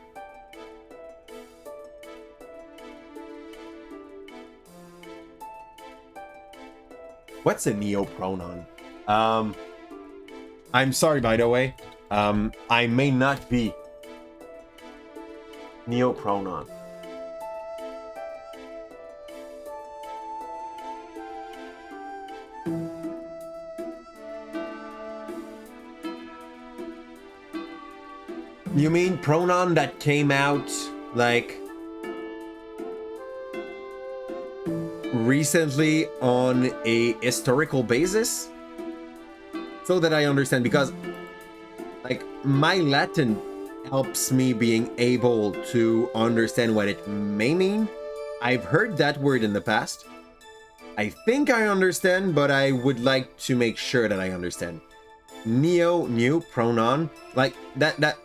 What's a neopronon? I'm sorry, by the way. I may not be neopronon. You mean pronoun that came out like recently on a historical basis? So that I understand, because like my Latin helps me being able to understand what it may mean. I've heard that word in the past. I think I understand, but I would like to make sure that I understand. New pronoun, like that.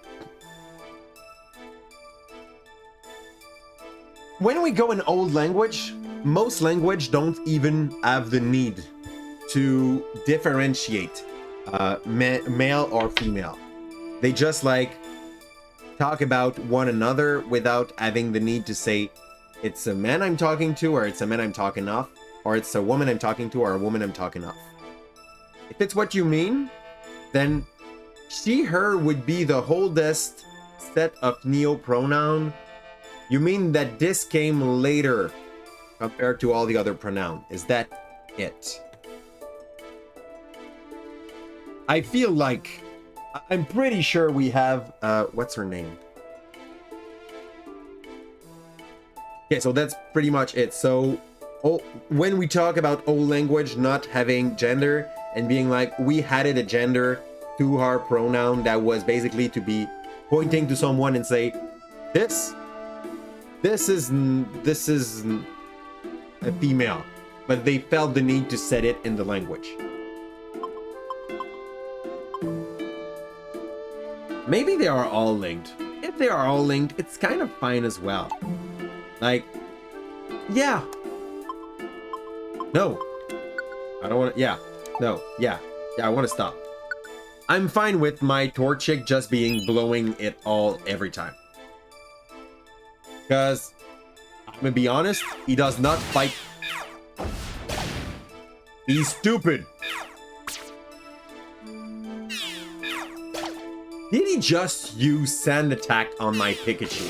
When we go in old language, most language don't even have the need to differentiate male or female. They just like talk about one another without having the need to say it's a man I'm talking to, or it's a man I'm talking off, or it's a woman I'm talking to, or a woman I'm talking off. If it's what you mean, then she, her would be the oldest set of neopronoun. You mean that this came later compared to all the other pronoun? Is that it? I feel like I'm pretty sure we have what's her name? Okay, so that's pretty much it. So when we talk about old language not having gender and being like we added a gender to our pronoun that was basically to be pointing to someone and say this is a female, but they felt the need to set it in the language. Maybe they are all linked. If they are all linked, it's kind of fine as well. Like, yeah. No. I don't want to, yeah. No, yeah. Yeah, I want to stop. I'm fine with my Torchic just being blowing it all every time. Because I'm gonna be honest, he does not fight. He's stupid. Did he just use Sand Attack on my Pikachu?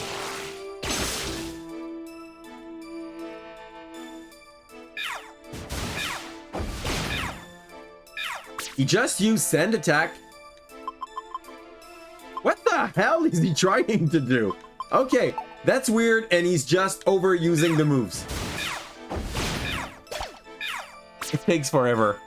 He just used Sand Attack. What the hell is he trying to do? Okay, that's weird, and he's just overusing the moves. It takes forever.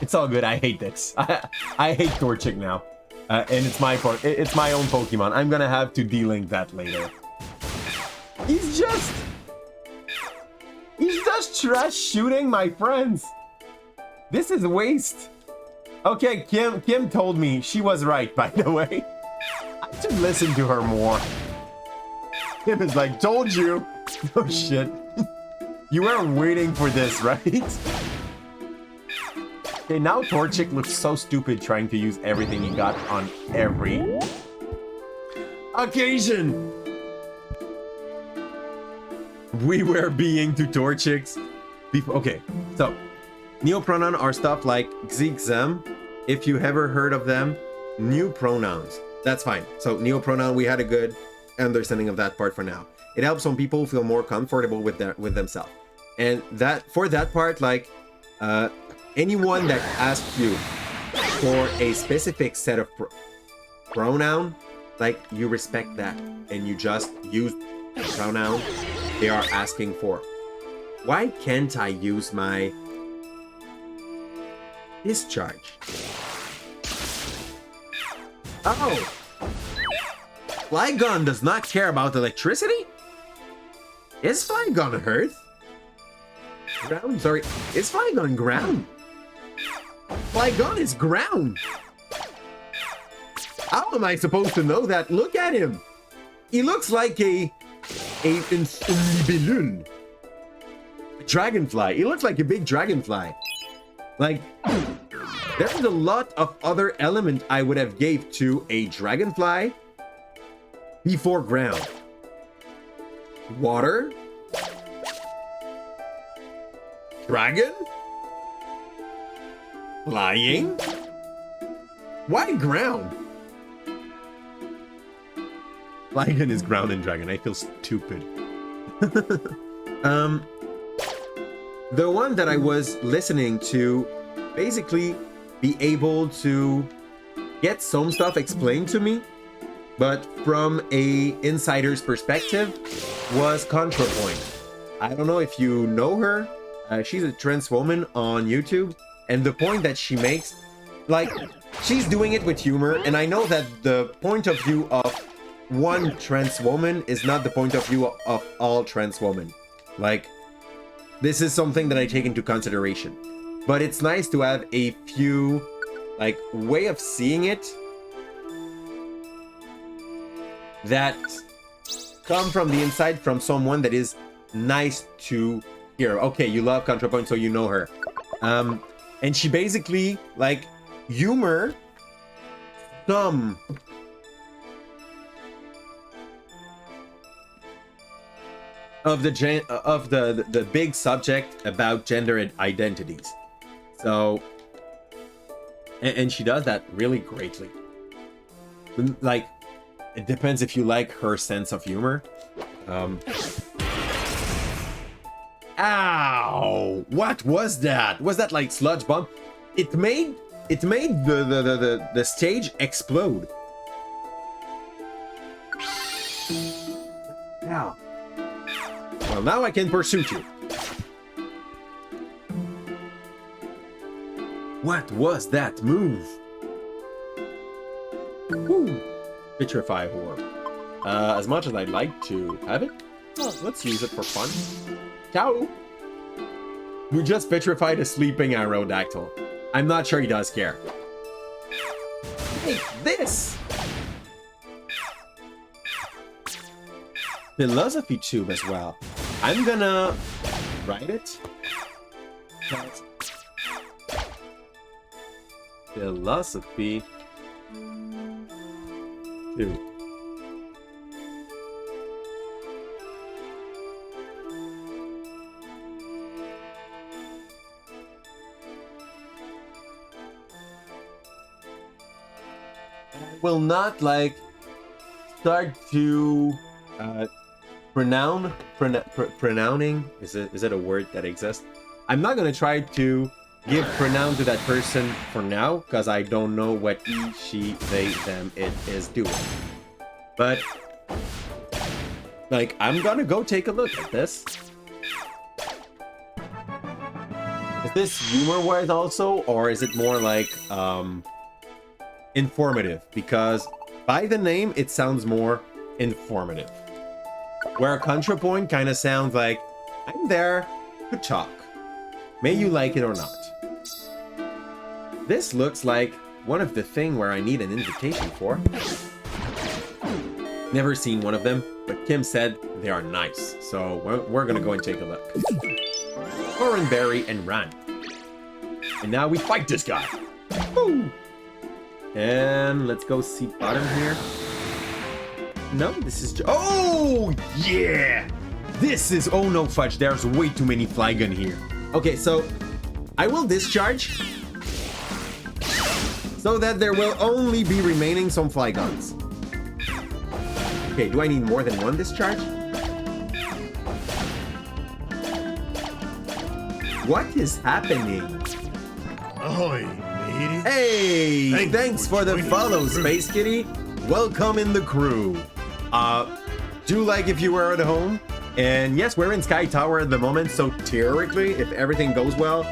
It's all good. I hate this. I hate Torchic now, and it's my fault. It's my own Pokemon. I'm gonna have to delink that later. He's just trash shooting my friends. This is waste. Okay, Kim told me she was right. By the way, I should listen to her more. Kim is like, told you. Oh shit. You were waiting for this, right? Okay, now Torchic looks so stupid trying to use everything he got on every occasion. We were being to Torchics before. Okay, so neopronoun are stuff like Xyzem. If you ever heard of them, new pronouns. That's fine. So neopronoun, we had a good understanding of that part for now. It helps some people feel more comfortable with themselves. And that for that part, like anyone that asks you for a specific set of pronoun, like you respect that and you just use the pronoun they are asking for. Why can't I use my discharge? Oh, Flygon does not care about electricity? Is Flygon Earth? Ground, sorry. Is Flygon ground? Flygon is ground. How am I supposed to know that? Look at him. He looks like a libellule. Dragonfly. He looks like a big dragonfly. Like, there's a lot of other element I would have gave to a dragonfly before ground. Water. Dragon? Flying? Why ground? Flygon is ground and dragon. I feel stupid. The one that I was listening to basically be able to get some stuff explained to me, but from a insider's perspective, was ContraPoint. I don't know if you know her. She's a trans woman on YouTube, and the point that she makes, like, she's doing it with humor, and I know that the point of view of one trans woman is not the point of view of all trans women. Like, this is something that I take into consideration. But it's nice to have a few, like, way of seeing it that come from the inside from someone that is nice to hear. Okay, you love ContraPoint, so you know her. And she basically, like, humor some of the big subject about gender identities. So, and she does that really greatly. Like, it depends if you like her sense of humor. Ow! What was that? Was that like sludge bomb? It made the stage explode. Ow. Well, now I can pursue you. What was that move? Woo! Vitrify Orb. As much as I'd like to have it, well, let's use it for fun. Ciao! We just vitrified a sleeping Aerodactyl. I'm not sure he does care. Take this! Philosophy Tube as well. I'm gonna write it. Philosophy Tube. will not like start to pronouncing. Is it a word that exists? I'm not gonna try to give pronoun to that person for now because I don't know what he, she, they, them, it is doing. But like, I'm gonna go take a look at this. Is this humor-wise also, or is it more like informative? Because by the name, it sounds more informative. Where a ContraPoint kind of sounds like, I'm there to talk. May you like it or not. This looks like one of the things where I need an invitation for. Never seen one of them, but Kim said they are nice. So we're gonna go and take a look. Berry and run. And now we fight this guy. Woo! And let's go see bottom here. No, this is... Oh, yeah! This is... Oh, no, fudge. There's way too many Flygon here. Okay, so I will discharge so that there will only be remaining some Flygons. Okay, do I need more than one discharge? What is happening? Ahoy, matey. Hey, thanks for the follow, Space Kitty. Welcome in the crew. Do like if you were at home. And yes, we're in Sky Tower at the moment, so theoretically, if everything goes well,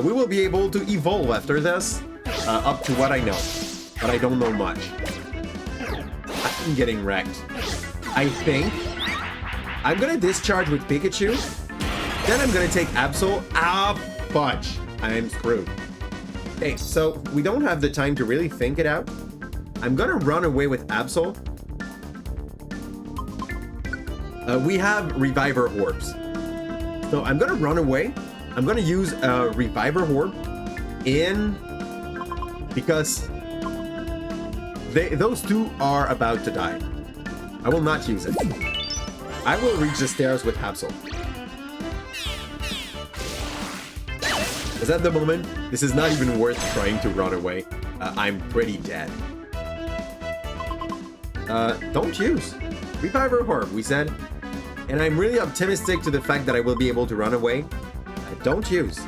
we will be able to evolve after this, up to what I know. But I don't know much. I'm getting wrecked. I think I'm gonna discharge with Pikachu. Then I'm gonna take Absol. Ah, fudge. I'm screwed. Okay, so we don't have the time to really think it out. I'm gonna run away with Absol. We have Reviver Orbs. So I'm gonna run away. I'm gonna use a Reviver Orb in... because those two are about to die. I will not use it. I will reach the stairs with Absol. Because at the moment, this is not even worth trying to run away. I'm pretty dead. Don't use. Reviver Orb, we said. And I'm really optimistic to the fact that I will be able to run away. Don't use.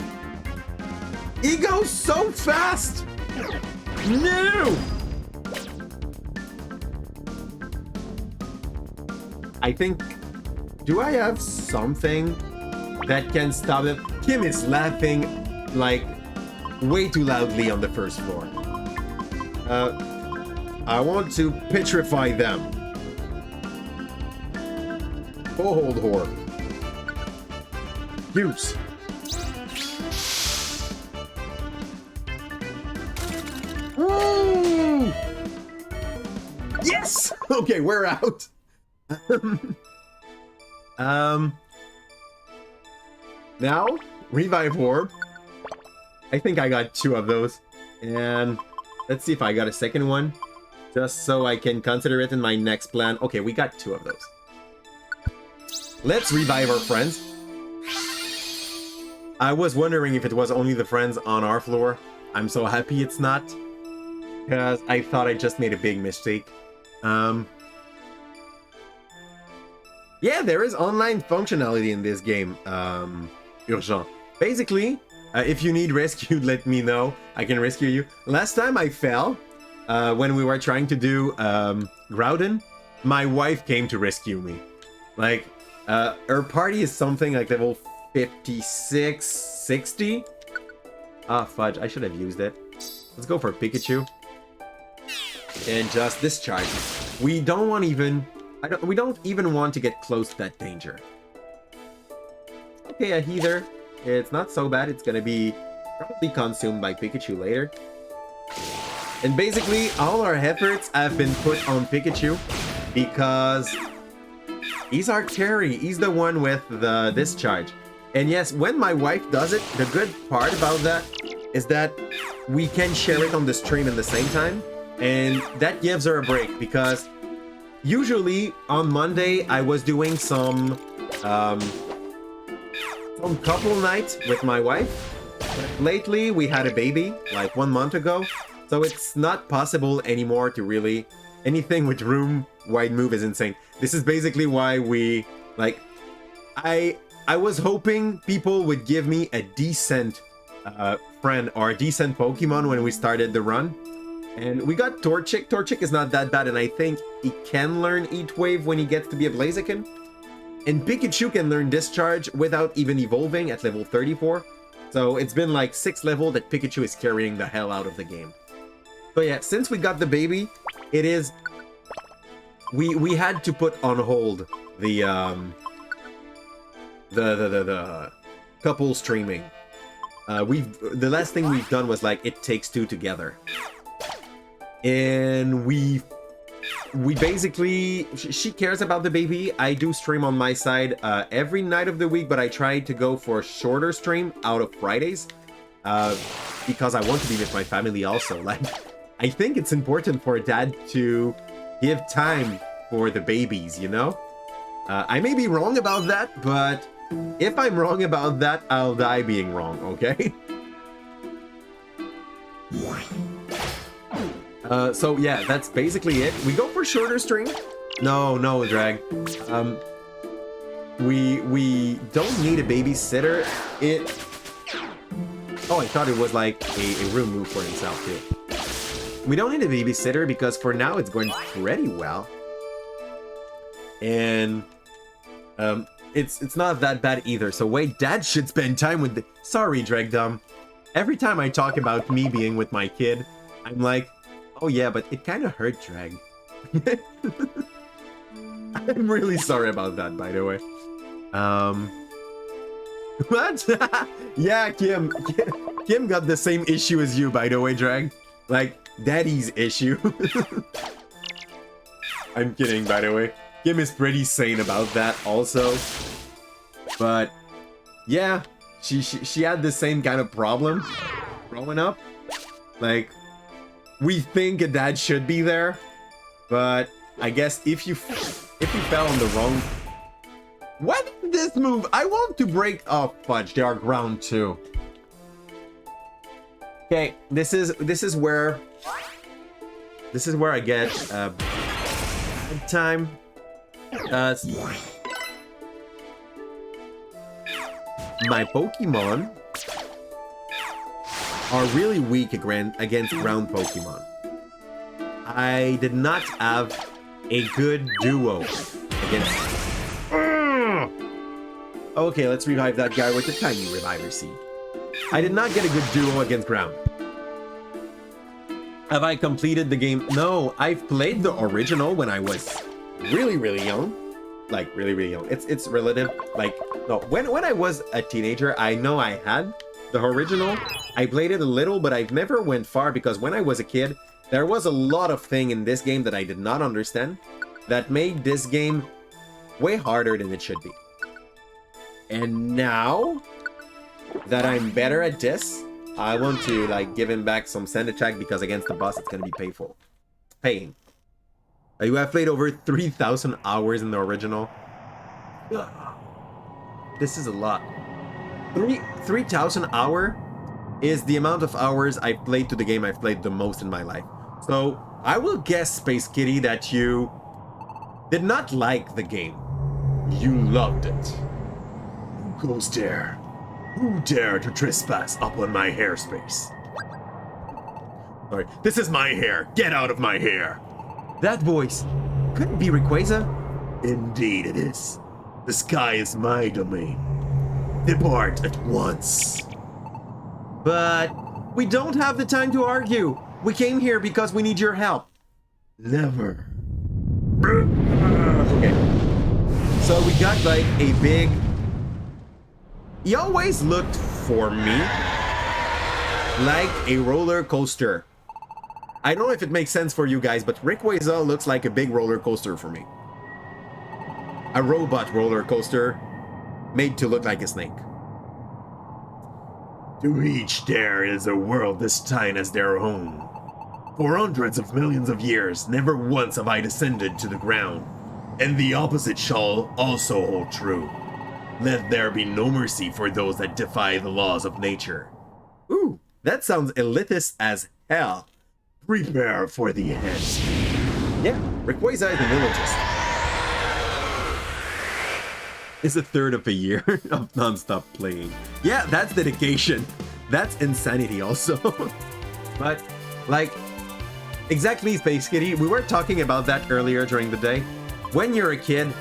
He goes so fast! No! I think... Do I have something that can stop it? Kim is laughing like way too loudly on the first floor. I want to petrify them. Hold Orb. Use. Woo! Yes! Okay, we're out. Now, Revive Orb. I think I got 2 of those. And let's see if I got a second one. Just so I can consider it in my next plan. Okay, we got 2 of those. Let's revive our friends. I was wondering if it was only the friends on our floor. I'm so happy it's not. Because I thought I just made a big mistake. Yeah, there is online functionality in this game. Urgent. Basically, if you need rescued, let me know. I can rescue you. Last time I fell, when we were trying to do Groudon, my wife came to rescue me. Like, her party is something like level 56, 60. Ah, fudge. I should have used it. Let's go for Pikachu. And just discharge. We don't want even... we don't even want to get close to that danger. Okay, a Heather. It's not so bad. It's gonna be probably consumed by Pikachu later. And basically, all our efforts have been put on Pikachu because he's our carry. He's the one with the discharge. And yes, when my wife does it, the good part about that is that we can share it on the stream at the same time. And that gives her a break because usually on Monday I was doing some couple nights with my wife. But lately we had a baby like 1 month ago. So it's not possible anymore to really... Anything with room-wide move is insane. This is basically why we... Like, I was hoping people would give me a decent friend or a decent Pokemon when we started the run. And we got Torchic. Torchic is not that bad, and I think he can learn Heat Wave when he gets to be a Blaziken. And Pikachu can learn Discharge without even evolving at level 34. So it's been like 6 level that Pikachu is carrying the hell out of the game. So yeah, since we got the baby, it is... We had to put on hold the couple streaming. The last thing we've done was like It Takes Two together. And we basically, she cares about the baby. I do stream on my side every night of the week, but I try to go for a shorter stream out of Fridays because I want to be with my family also. Like, I think it's important for a dad to give time for the babies, you know? I may be wrong about that, but if I'm wrong about that, I'll die being wrong, okay? So yeah, that's basically it. We go for shorter stream. No, Drag. We don't need a babysitter. Oh, I thought it was like a room move for himself too. We don't need a babysitter because for now it's going pretty well. And it's not that bad either. So wait, Dad should spend time with the... Sorry, Dragdom. Every time I talk about me being with my kid, I'm like, oh yeah, but it kind of hurt, Drag. I'm really sorry about that, by the way. What? Yeah, Kim got the same issue as you, by the way, Drag. Like, daddy's issue. I'm kidding, by the way. Kim is pretty sane about that also. But, yeah, she had the same kind of problem growing up. Like, we think a dad should be there, but I guess if you fell on the wrong... What is this move? I want to break... Oh, fudge, they are ground too. Okay, this is where I get bad time. My Pokemon are really weak against ground Pokemon. I did not have a good duo against... Okay, let's revive that guy with a tiny reviver seed. I did not get a good duo against ground. Have I completed the game? No, I've played the original when I was really, really young. Like, really, really young. It's relative. Like, no, when I was a teenager, I know I had the original. I played it a little, but I've never went far because when I was a kid, there was a lot of things in this game that I did not understand that made this game way harder than it should be. And now that I'm better at this, I want to like give him back some sand attack because against the boss, it's gonna be painful. Pain. You have played over 3,000 hours in the original. Ugh. This is a lot. 3,000 hours is the amount of hours I've played to the game I've played the most in my life. So I will guess, Space Kitty, that you did not like the game. You loved it. Who goes there? Who dare to trespass upon my hairspace? Sorry, this is my hair. Get out of my hair. That voice couldn't be Rayquaza. Indeed it is. The sky is my domain. Depart at once. But we don't have the time to argue. We came here because we need your help. Never. Okay. So we got like a big... He always looked for me like a roller coaster. I don't know if it makes sense for you guys, but Rayquaza looks like a big roller coaster for me. A robot roller coaster made to look like a snake. To each there is a world as tiny as their own. For hundreds of millions of years, never once have I descended to the ground. And the opposite shall also hold true. Let there be no mercy for those that defy the laws of nature. Ooh, that sounds elitist as hell. Prepare for the end. Yeah, Rayquaza is the villagist. It's a third of a year of non-stop playing. Yeah, that's dedication. That's insanity also. But, like, exactly, Space Kitty, we were talking about that earlier during the day. When you're a kid,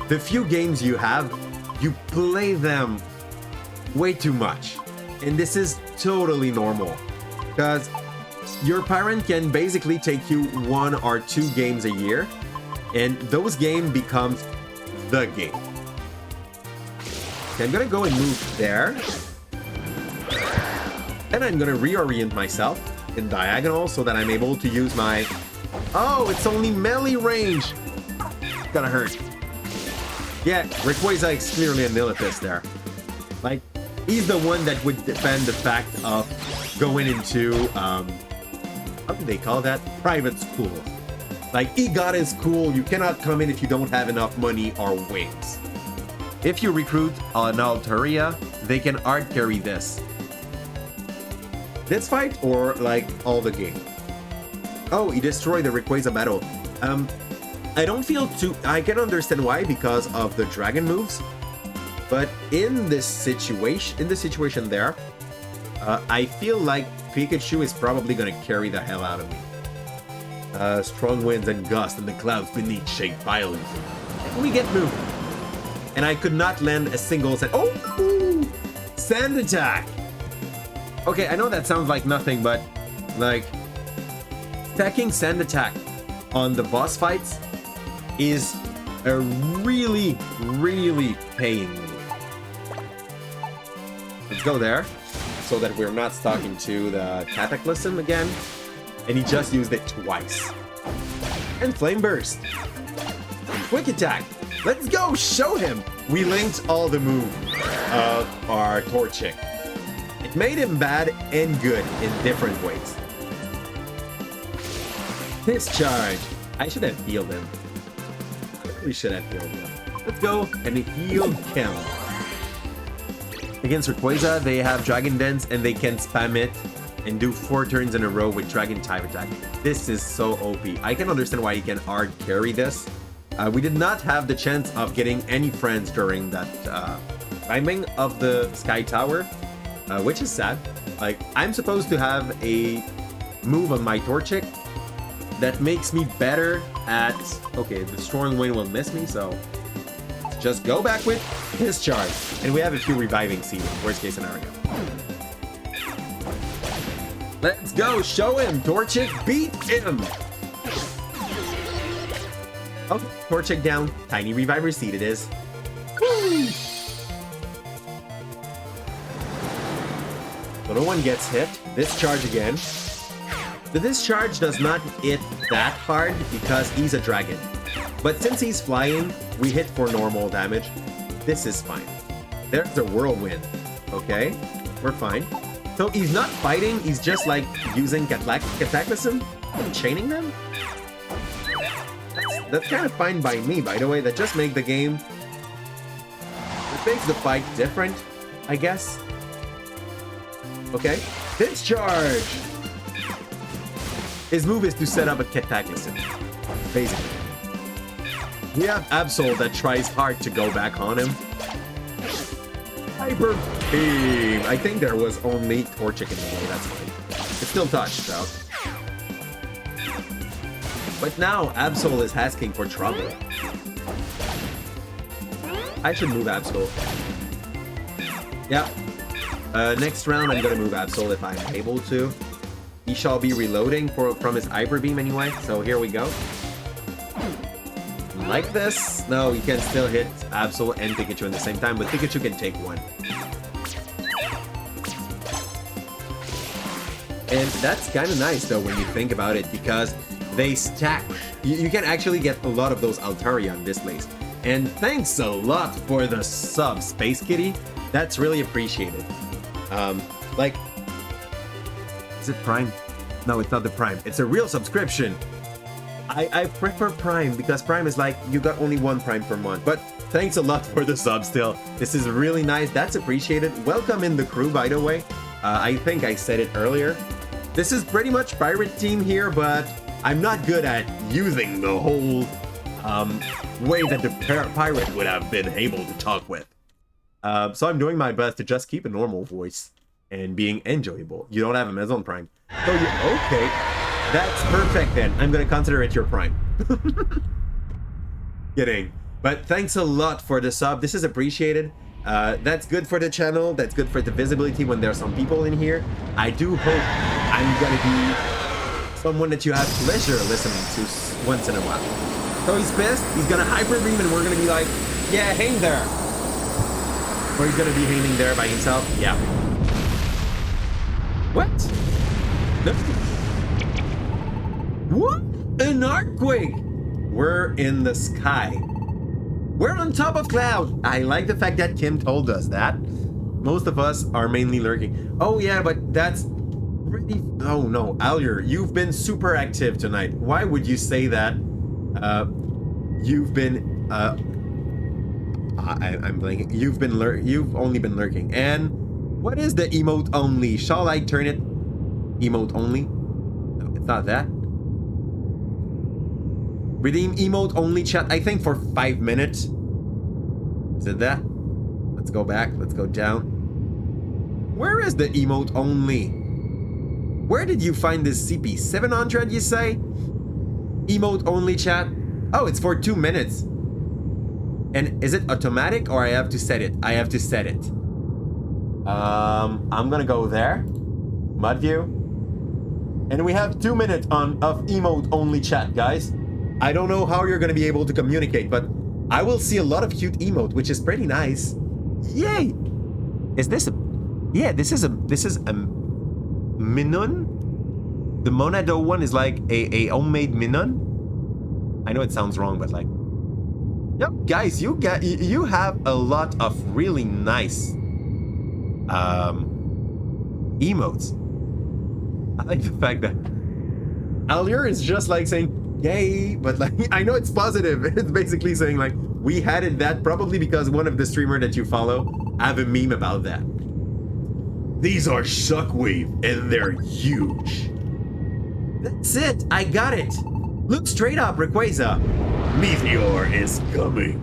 the few games you have, you play them way too much. And this is totally normal. Because your parent can basically take you 1 or 2 games a year, and those games become the game. Okay, I'm gonna go and move there. And I'm gonna reorient myself in diagonal so that I'm able to use my... Oh, it's only melee range! Gonna hurt. Yeah, Rayquaza is clearly a Nilipis there. Like, he's the one that would defend the fact of going into, how do they call that? Private school. Like, he got his school, you cannot come in if you don't have enough money or wings. If you recruit an Altaria, they can hard carry this. This fight or like all the game? Oh, he destroyed the Rayquaza battle. I don't feel too... I can understand why because of the dragon moves. But in this situation there, I feel like Pikachu is probably gonna carry the hell out of me. Strong winds and gusts and the clouds beneath shake violently. We get moved. And I could not land a single sand. Oh! Sand attack! Okay, I know that sounds like nothing, but like stacking sand attack on the boss fights is a really, really paying move. Let's go there so that we're not stuck into the Cataclysm again. And he just used it twice. And Flame Burst. Quick attack. Let's go, show him! We linked all the moves of our Torchic. It made him bad and good in different ways. Discharge. I should have healed him. I really should have healed him. Let's go and heal him. Against Rayquaza, they have Dragon Dance and they can spam it and do 4 turns in a row with Dragon type attack. This is so OP. I can understand why he can hard carry this. We did not have the chance of getting any friends during that timing of the Sky Tower, which is sad. Like, I'm supposed to have a move on my Torchic that makes me better at... Okay, the Strong Wind will miss me, so just go back with Discharge. And we have a few Reviving Seeds, worst case scenario. Let's go, show him, Torchic, beat him! Okay, Torchic down. Tiny Reviver Seed it is. Woo! So no one gets hit. Discharge again. The Discharge does not hit that hard because he's a dragon. But since he's flying, we hit for normal damage. This is fine. There's a Whirlwind. Okay, we're fine. So he's not fighting, he's just like using Cataclysm and chaining them? That's kind of fine by me, by the way. That just makes the game... It makes the fight different, I guess. Okay. Discharge! His move is to set up a Cataclysm, basically. We have Absol that tries hard to go back on him. Hyper Beam! I think there was only Torchic in the way, that's fine. It's still touched, though. But now, Absol is asking for trouble. I should move Absol. Yeah. Next round, I'm gonna move Absol if I'm able to. He shall be reloading from his Hyper Beam anyway, so here we go. Like this. No, you can still hit Absol and Pikachu at the same time, but Pikachu can take one. And that's kind of nice, though, when you think about it, because they stack. You can actually get a lot of those Altaria on displays. And thanks a lot for the sub, Space Kitty. That's really appreciated. Like, is it Prime? No, it's not the Prime. It's a real subscription. I prefer Prime because Prime is like, you got only 1 Prime per month. But thanks a lot for the sub still. This is really nice. That's appreciated. Welcome in the crew, by the way. I think I said it earlier. This is pretty much pirate team here, but I'm not good at using the whole way that the pirate would have been able to talk with. So I'm doing my best to just keep a normal voice and being enjoyable. You don't have Amazon Prime. So you, okay, that's perfect then. I'm gonna consider it your Prime. Kidding. But thanks a lot for the sub. This is appreciated. That's good for the channel. That's good for the visibility when there are some people in here. I do hope I'm gonna be someone that you have pleasure listening to once in a while. So he's pissed. He's gonna hyper beam, and we're gonna be like, yeah, hang there. Or he's gonna be hanging there by himself. Yeah. What? No. What? An earthquake! We're in the sky. We're on top of cloud. I like the fact that Kim told us that. Most of us are mainly lurking. Oh yeah, but that's pretty... Oh no, Alier, you've been super active tonight. Why would you say that? You've been... I'm blanking. You've only been lurking. And what is the emote only? Shall I turn it emote only? No, it's not that. Redeem emote only chat, I think for 5 minutes. Is it that? Let's go back. Let's go down. Where is the emote only? Where did you find this CP? 700 you say? Emote only chat? Oh, it's for 2 minutes. And is it automatic or I have to set it? I have to set it. I'm gonna go there. Mud view. And we have 2 minutes of emote only chat, guys. I don't know how you're gonna be able to communicate, but I will see a lot of cute emote, which is pretty nice. Yay! Is this a... Yeah, this is a Minon? The Monado one is like a homemade Minon? I know it sounds wrong, but like... Yep, guys, you have a lot of really nice emotes. I like the fact that Alier is just like saying yay, but like I know it's positive. It's basically saying like we had it that probably because one of the streamer that you follow have a meme about that. These are Shockwave and they're huge. That's it, I got it. Look straight up, Rayquaza. Meteor is coming.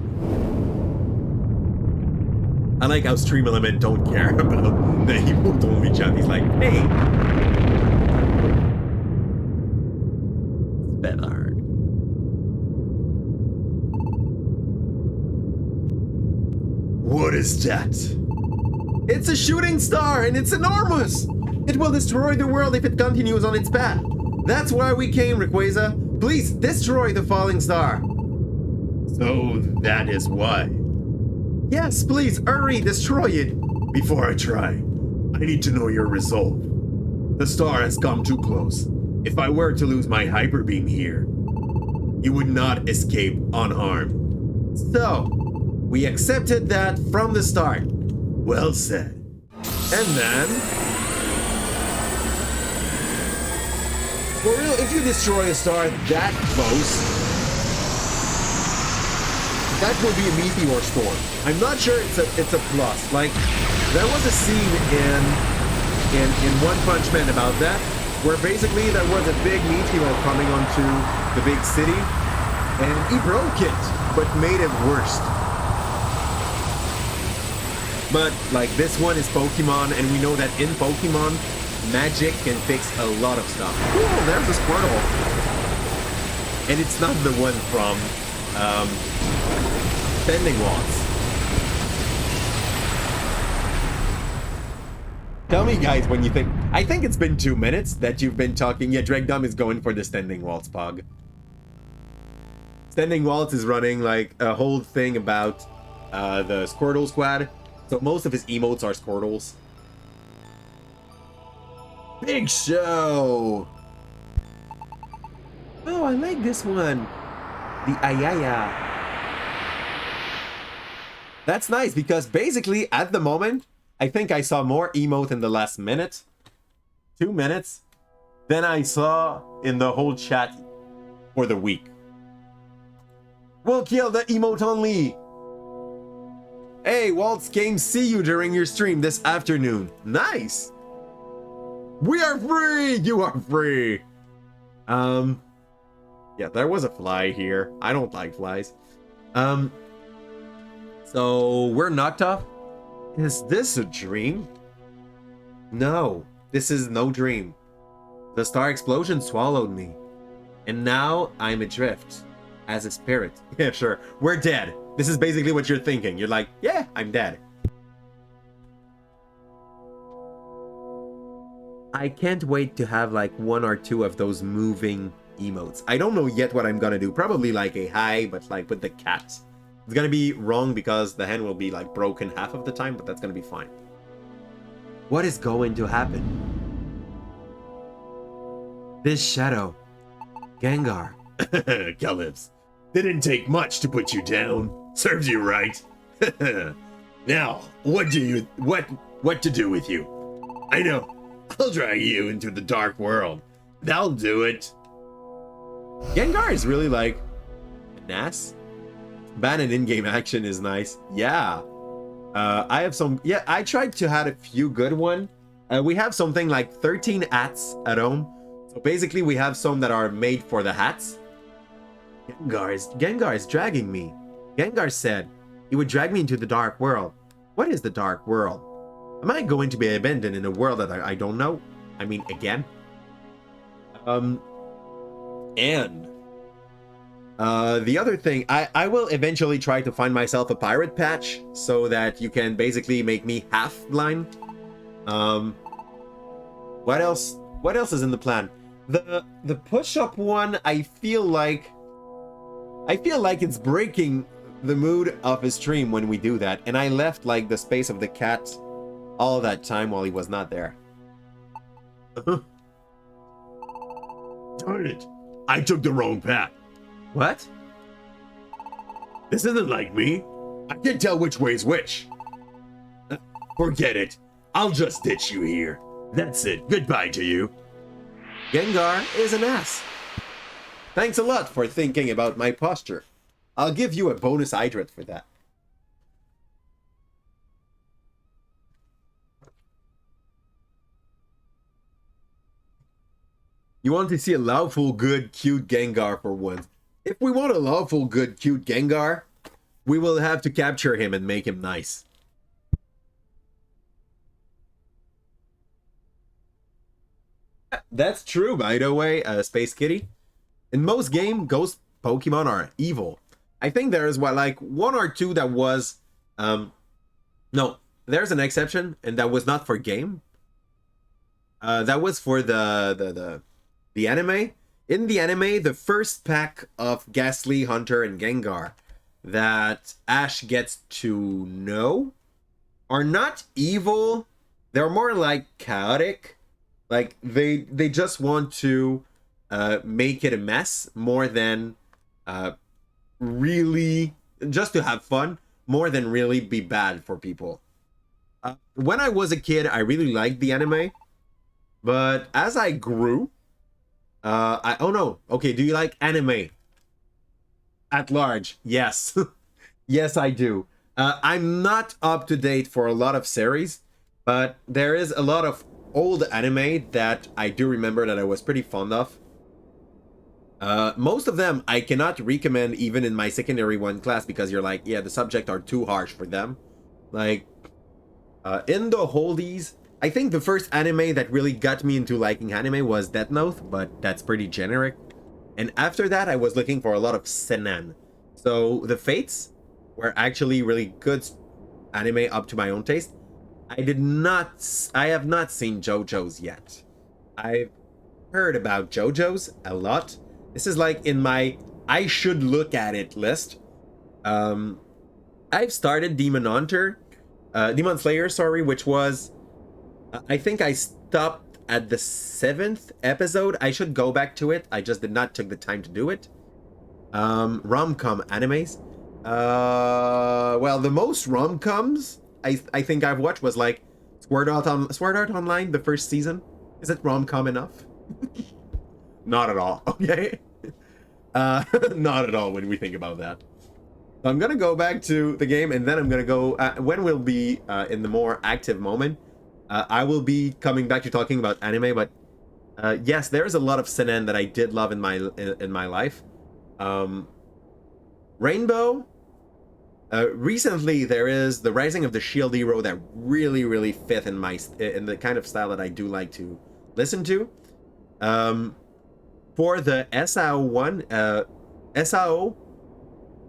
I like how Stream Element don't care about the emote only chat. He's like, hey. Spellard. What is that? It's a shooting star and it's enormous. It will destroy the world if it continues on its path. That's why we came, Rayquaza. Please destroy the falling star. So that is why. Yes, please, hurry, destroy it. Before I try, I need to know your resolve. The star has come too close. If I were to lose my hyper beam here, you would not escape unharmed. So, we accepted that from the start. Well said. And then... For real, if you destroy a star that close, that will be a meteor storm. I'm not sure it's a plus. Like, there was a scene in One Punch Man about that, where basically there was a big meteor coming onto the big city, and he broke it, but made it worse. But like this one is Pokemon, and we know that in Pokemon, magic can fix a lot of stuff. Cool, there's a Squirtle. And it's not the one from Standing Walls. Tell me, guys, when you think... I think it's been 2 minutes that you've been talking. Yeah, Dregdom is going for the Standing Waltz, Pog. Standing Waltz is running, like, a whole thing about the Squirtle Squad. So most of his emotes are Squirtles. Big Show! Oh, I like this one. The Ayaya. That's nice, because basically, at the moment, I think I saw more emote in the last minute, 2 minutes, than I saw in the whole chat for the week. We'll kill the emote only! Hey, Waltz Game, see you during your stream this afternoon. Nice! We are free! You are free! Yeah, there was a fly here. I don't like flies. So we're knocked off? Is this a dream? No, this is no dream. The star explosion swallowed me. And now I'm adrift. As a spirit. Yeah, sure. We're dead. This is basically what you're thinking. You're like, yeah, I'm dead. I can't wait to have like one or two of those moving emotes. I don't know yet what I'm gonna do. Probably like a hi, but like with the cats. It's gonna be wrong because the hand will be like broken half of the time, but that's gonna be fine. What is going to happen? This shadow. Gengar. Calypso, didn't take much to put you down. Serves you right. Now, what to do with you? I know. I'll drag you into the dark world. That'll do it. Gengar is really like an ass. Ban and in-game action is nice. Yeah. I have some. Yeah, I tried to have a few good one. We have something like 13 hats at home. So basically, we have some that are made for the hats. Gengar is dragging me. Gengar said he would drag me into the dark world. What is the dark world? Am I going to be abandoned in a world that I don't know? I mean, again? And the other thing, I will eventually try to find myself a pirate patch so that you can basically make me half blind. What else? What else is in the plan? The push-up one, I feel like it's breaking the mood of his stream when we do that, and I left like the space of the cat all that time while he was not there. Darn it. I took the wrong path. What? This isn't like me. I can't tell which way's which. Forget it. I'll just ditch you here. That's it. Goodbye to you. Gengar is an ass. Thanks a lot for thinking about my posture. I'll give you a bonus hydrate for that. You want to see a lawful, good, cute Gengar for once. If we want a lawful, good, cute Gengar, we will have to capture him and make him nice. That's true, by the way, Space Kitty. In most games, ghost Pokemon are evil. I think there is like one or two that was... no, there's an exception, and that was not for game. That was for the anime. In the anime, the first pack of Ghastly, Hunter, and Gengar that Ash gets to know are not evil. They're more like chaotic. Like they just want to make it a mess more than really just to have fun, more than really be bad for people. When I was a kid, I really liked the anime, but as I grew, oh no, okay, do you like anime? At large, yes. Yes, I do. I'm not up to date for a lot of series, but there is a lot of old anime that I do remember that I was pretty fond of. Most of them I cannot recommend even in my secondary one class because you're like, yeah, the subject are too harsh for them. Like, in the holdies, I think the first anime that really got me into liking anime was Death Note, but that's pretty generic. And after that, I was looking for a lot of seinen. So the Fates were actually really good anime up to my own taste. I have not seen JoJo's yet. I've heard about JoJo's a lot. This is like in my I should look at it list. I've started Demon Slayer, sorry, which was, I think I stopped at the 7th episode. I should go back to it. I just did not take the time to do it. Rom-com animes. Well, the most rom-coms I think I've watched was like Sword Art Online, the first season. Is it rom-com enough? Not at all, okay? Not at all when we think about that. So I'm gonna go back to the game, and then I'm gonna go, when we'll be in the more active moment, I will be coming back to talking about anime, but yes, there is a lot of seinen that I did love in my life. Rainbow. Recently, there is the Rising of the Shield Hero that really fit in the kind of style that I do like to listen to. For the SAO one, SAO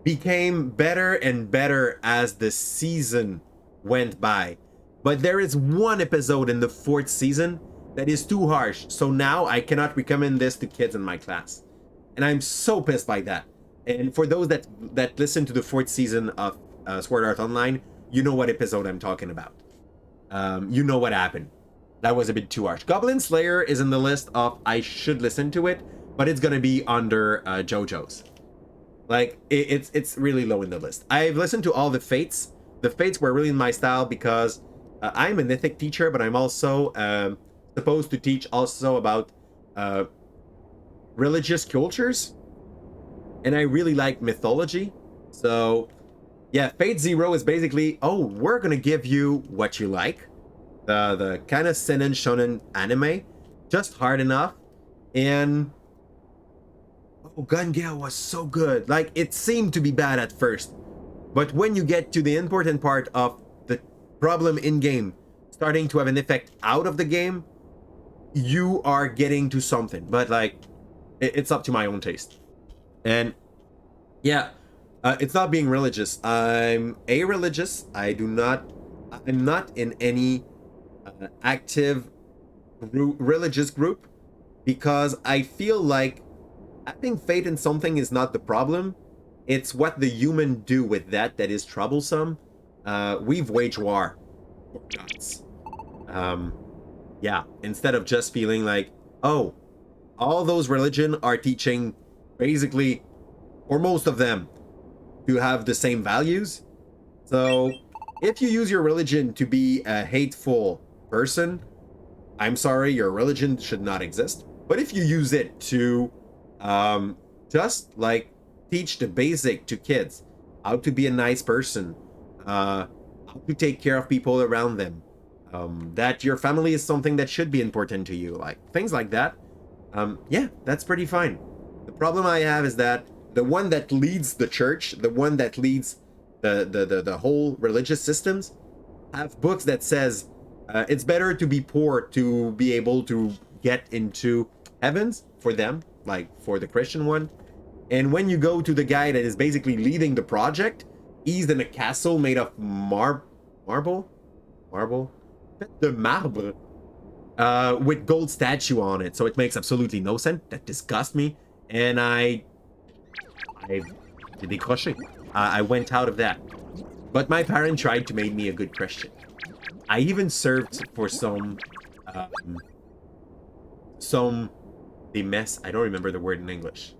became better and better as the season went by. But there is one episode in the 4th season that is too harsh, so now I cannot recommend this to kids in my class. And I'm so pissed by that. And for those that listen to the 4th season of Sword Art Online, you know what episode I'm talking about. You know what happened. That was a bit too harsh. Goblin Slayer is in the list of I should listen to it, but it's gonna be under JoJo's. Like, it's really low in the list. I've listened to all the Fates. The Fates were really in my style because I'm an ethic teacher, but I'm also supposed to teach also about religious cultures. And I really like mythology. So, yeah, Fate Zero is basically, oh, we're gonna give you what you like. The kind of seinen shonen anime. Just hard enough. And oh, Gun Gale was so good. Like, it seemed to be bad at first. But when you get to the important part of the problem in-game starting to have an effect out of the game, you are getting to something. But, like, it's up to my own taste. And, yeah, it's not being religious. I'm a-religious. I'm not in any active religious group because I feel like having faith in something is not the problem. It's what the human do with that is troublesome. We've waged war for gods. Yeah, instead of just feeling like, oh, all those religion are teaching basically, or most of them, to have the same values. So if you use your religion to be a hateful person, I'm sorry, your religion should not exist. But if you use it to just like teach the basic to kids, how to be a nice person, how to take care of people around them, that your family is something that should be important to you, like things like that, yeah, that's pretty fine. The problem I have is that the one that leads the church, the one that leads the whole religious systems, have books that says it's better to be poor to be able to get into heavens for them, like for the Christian one. And when you go to the guy that is basically leading the project, he's in a castle made of marble, the marble, with gold statue on it. So it makes absolutely no sense. That disgusts me, and I décroché. I went out of that. But my parents tried to make me a good Christian. I even served for some they mess. I don't remember the word in English.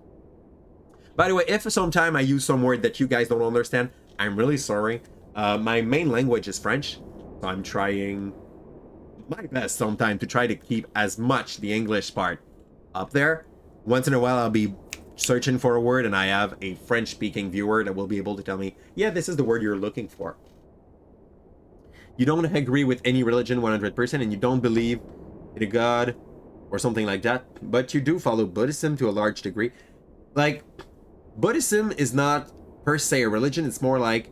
By the way, if sometime I use some word that you guys don't understand, I'm really sorry. My main language is French, so I'm trying my best sometime to try to keep as much the English part up there. Once in a while, I'll be searching for a word, and I have a French-speaking viewer that will be able to tell me, yeah, this is the word you're looking for. You don't agree with any religion 100%, and you don't believe in a god or something like that, but you do follow Buddhism to a large degree. Like, Buddhism is not per se a religion, it's more like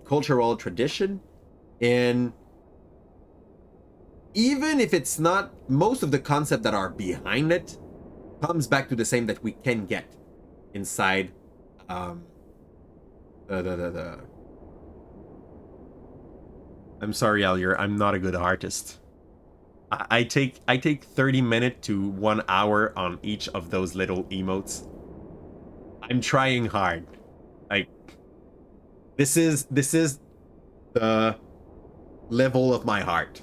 cultural tradition. And even if it's not, most of the concepts that are behind it comes back to the same that we can get inside I'm sorry, Alier, I'm not a good artist. I take 30 minutes to 1 hour on each of those little emotes. I'm trying hard. Like, this is the level of my heart.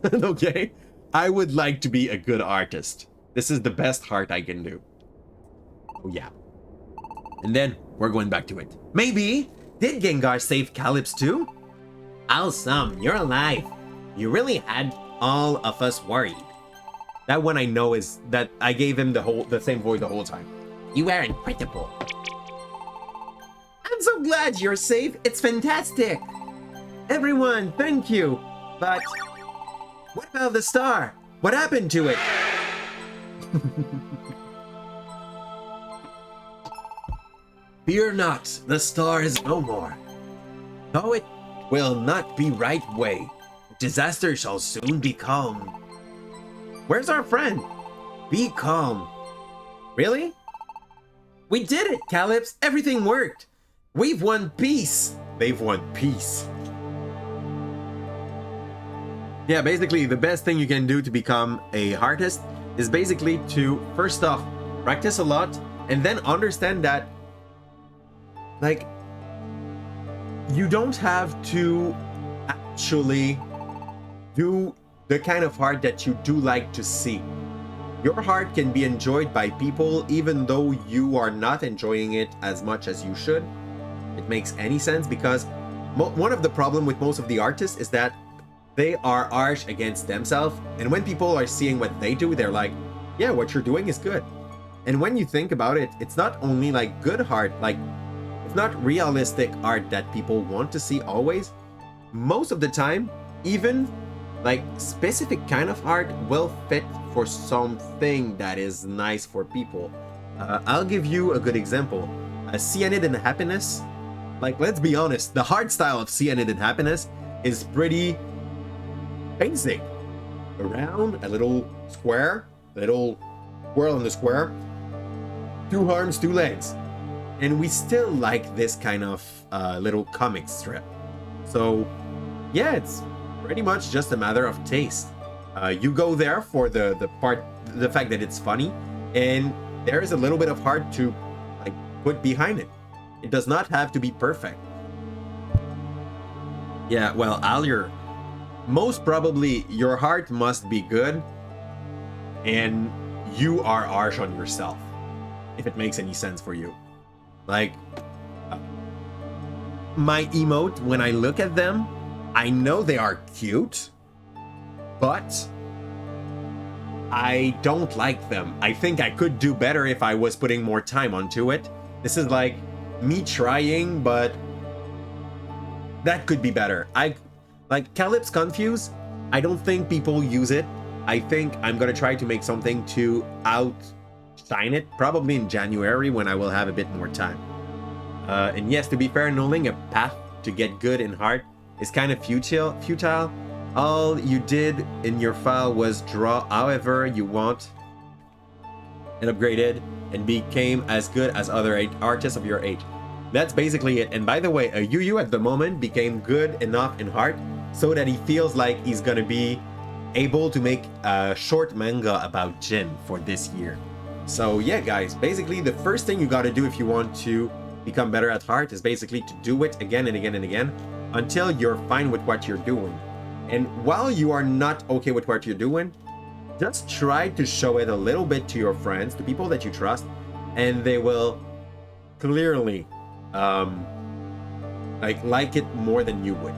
Okay? I would like to be a good artist. This is the best heart I can do. Oh yeah. And then we're going back to it. Maybe did Gengar save Calypso too? Awesome, you're alive. You really had all of us worried. That one I know is that I gave him the same voice the whole time. You are incredible. I'm so glad you're safe. It's fantastic. Everyone, thank you. But What about the star? What happened to it? Fear not, the star is no more. Though it will not be right way, disaster shall soon be calm. Where's our friend? Be calm. Really? We did it, Calypso. Everything worked. We've won peace. They've won peace. Yeah, basically the best thing you can do to become a artist is basically to, first off, practice a lot and then understand that, like, you don't have to actually do the kind of art that you do like to see. Your art can be enjoyed by people even though you are not enjoying it as much as you should. It makes any sense because one of the problem with most of the artists is that they are harsh against themselves, and when people are seeing what they do, they're like, yeah, what you're doing is good. And when you think about it, it's not only like good art, like it's not realistic art that people want to see always. Most of the time, even like specific kind of art will fit for something that is nice for people. I'll give you a good example. Cyanide and Happiness. Like, let's be honest, the art style of Cyanide and Happiness is pretty basic. Around a little square, a little swirl in the square, 2 arms, 2 legs. And we still like this kind of little comic strip. So yeah, it's pretty much just a matter of taste. You go there for the fact that it's funny, and there is a little bit of heart to like put behind it. It does not have to be perfect. Yeah, well, Alir, most probably your heart must be good, and you are harsh on yourself, if it makes any sense for you. Like, my emote, when I look at them, I know they are cute, but I don't like them. I think I could do better if I was putting more time onto it. This is like me trying, but that could be better. Like Calypso Confuse, I don't think people use it. I think I'm gonna try to make something to outshine it, probably in January when I will have a bit more time. And yes, to be fair, knowing a path to get good in art is kind of futile. All you did in your file was draw however you want and upgraded and became as good as other artists of your age. That's basically it. And by the way, Yu at the moment became good enough in art so that he feels like he's gonna be able to make a short manga about Jin for this year. So yeah, guys, basically the first thing you gotta do if you want to become better at art is basically to do it again and again and again until you're fine with what you're doing. And while you are not okay with what you're doing, just try to show it a little bit to your friends, to people that you trust, and they will clearly like it more than you would.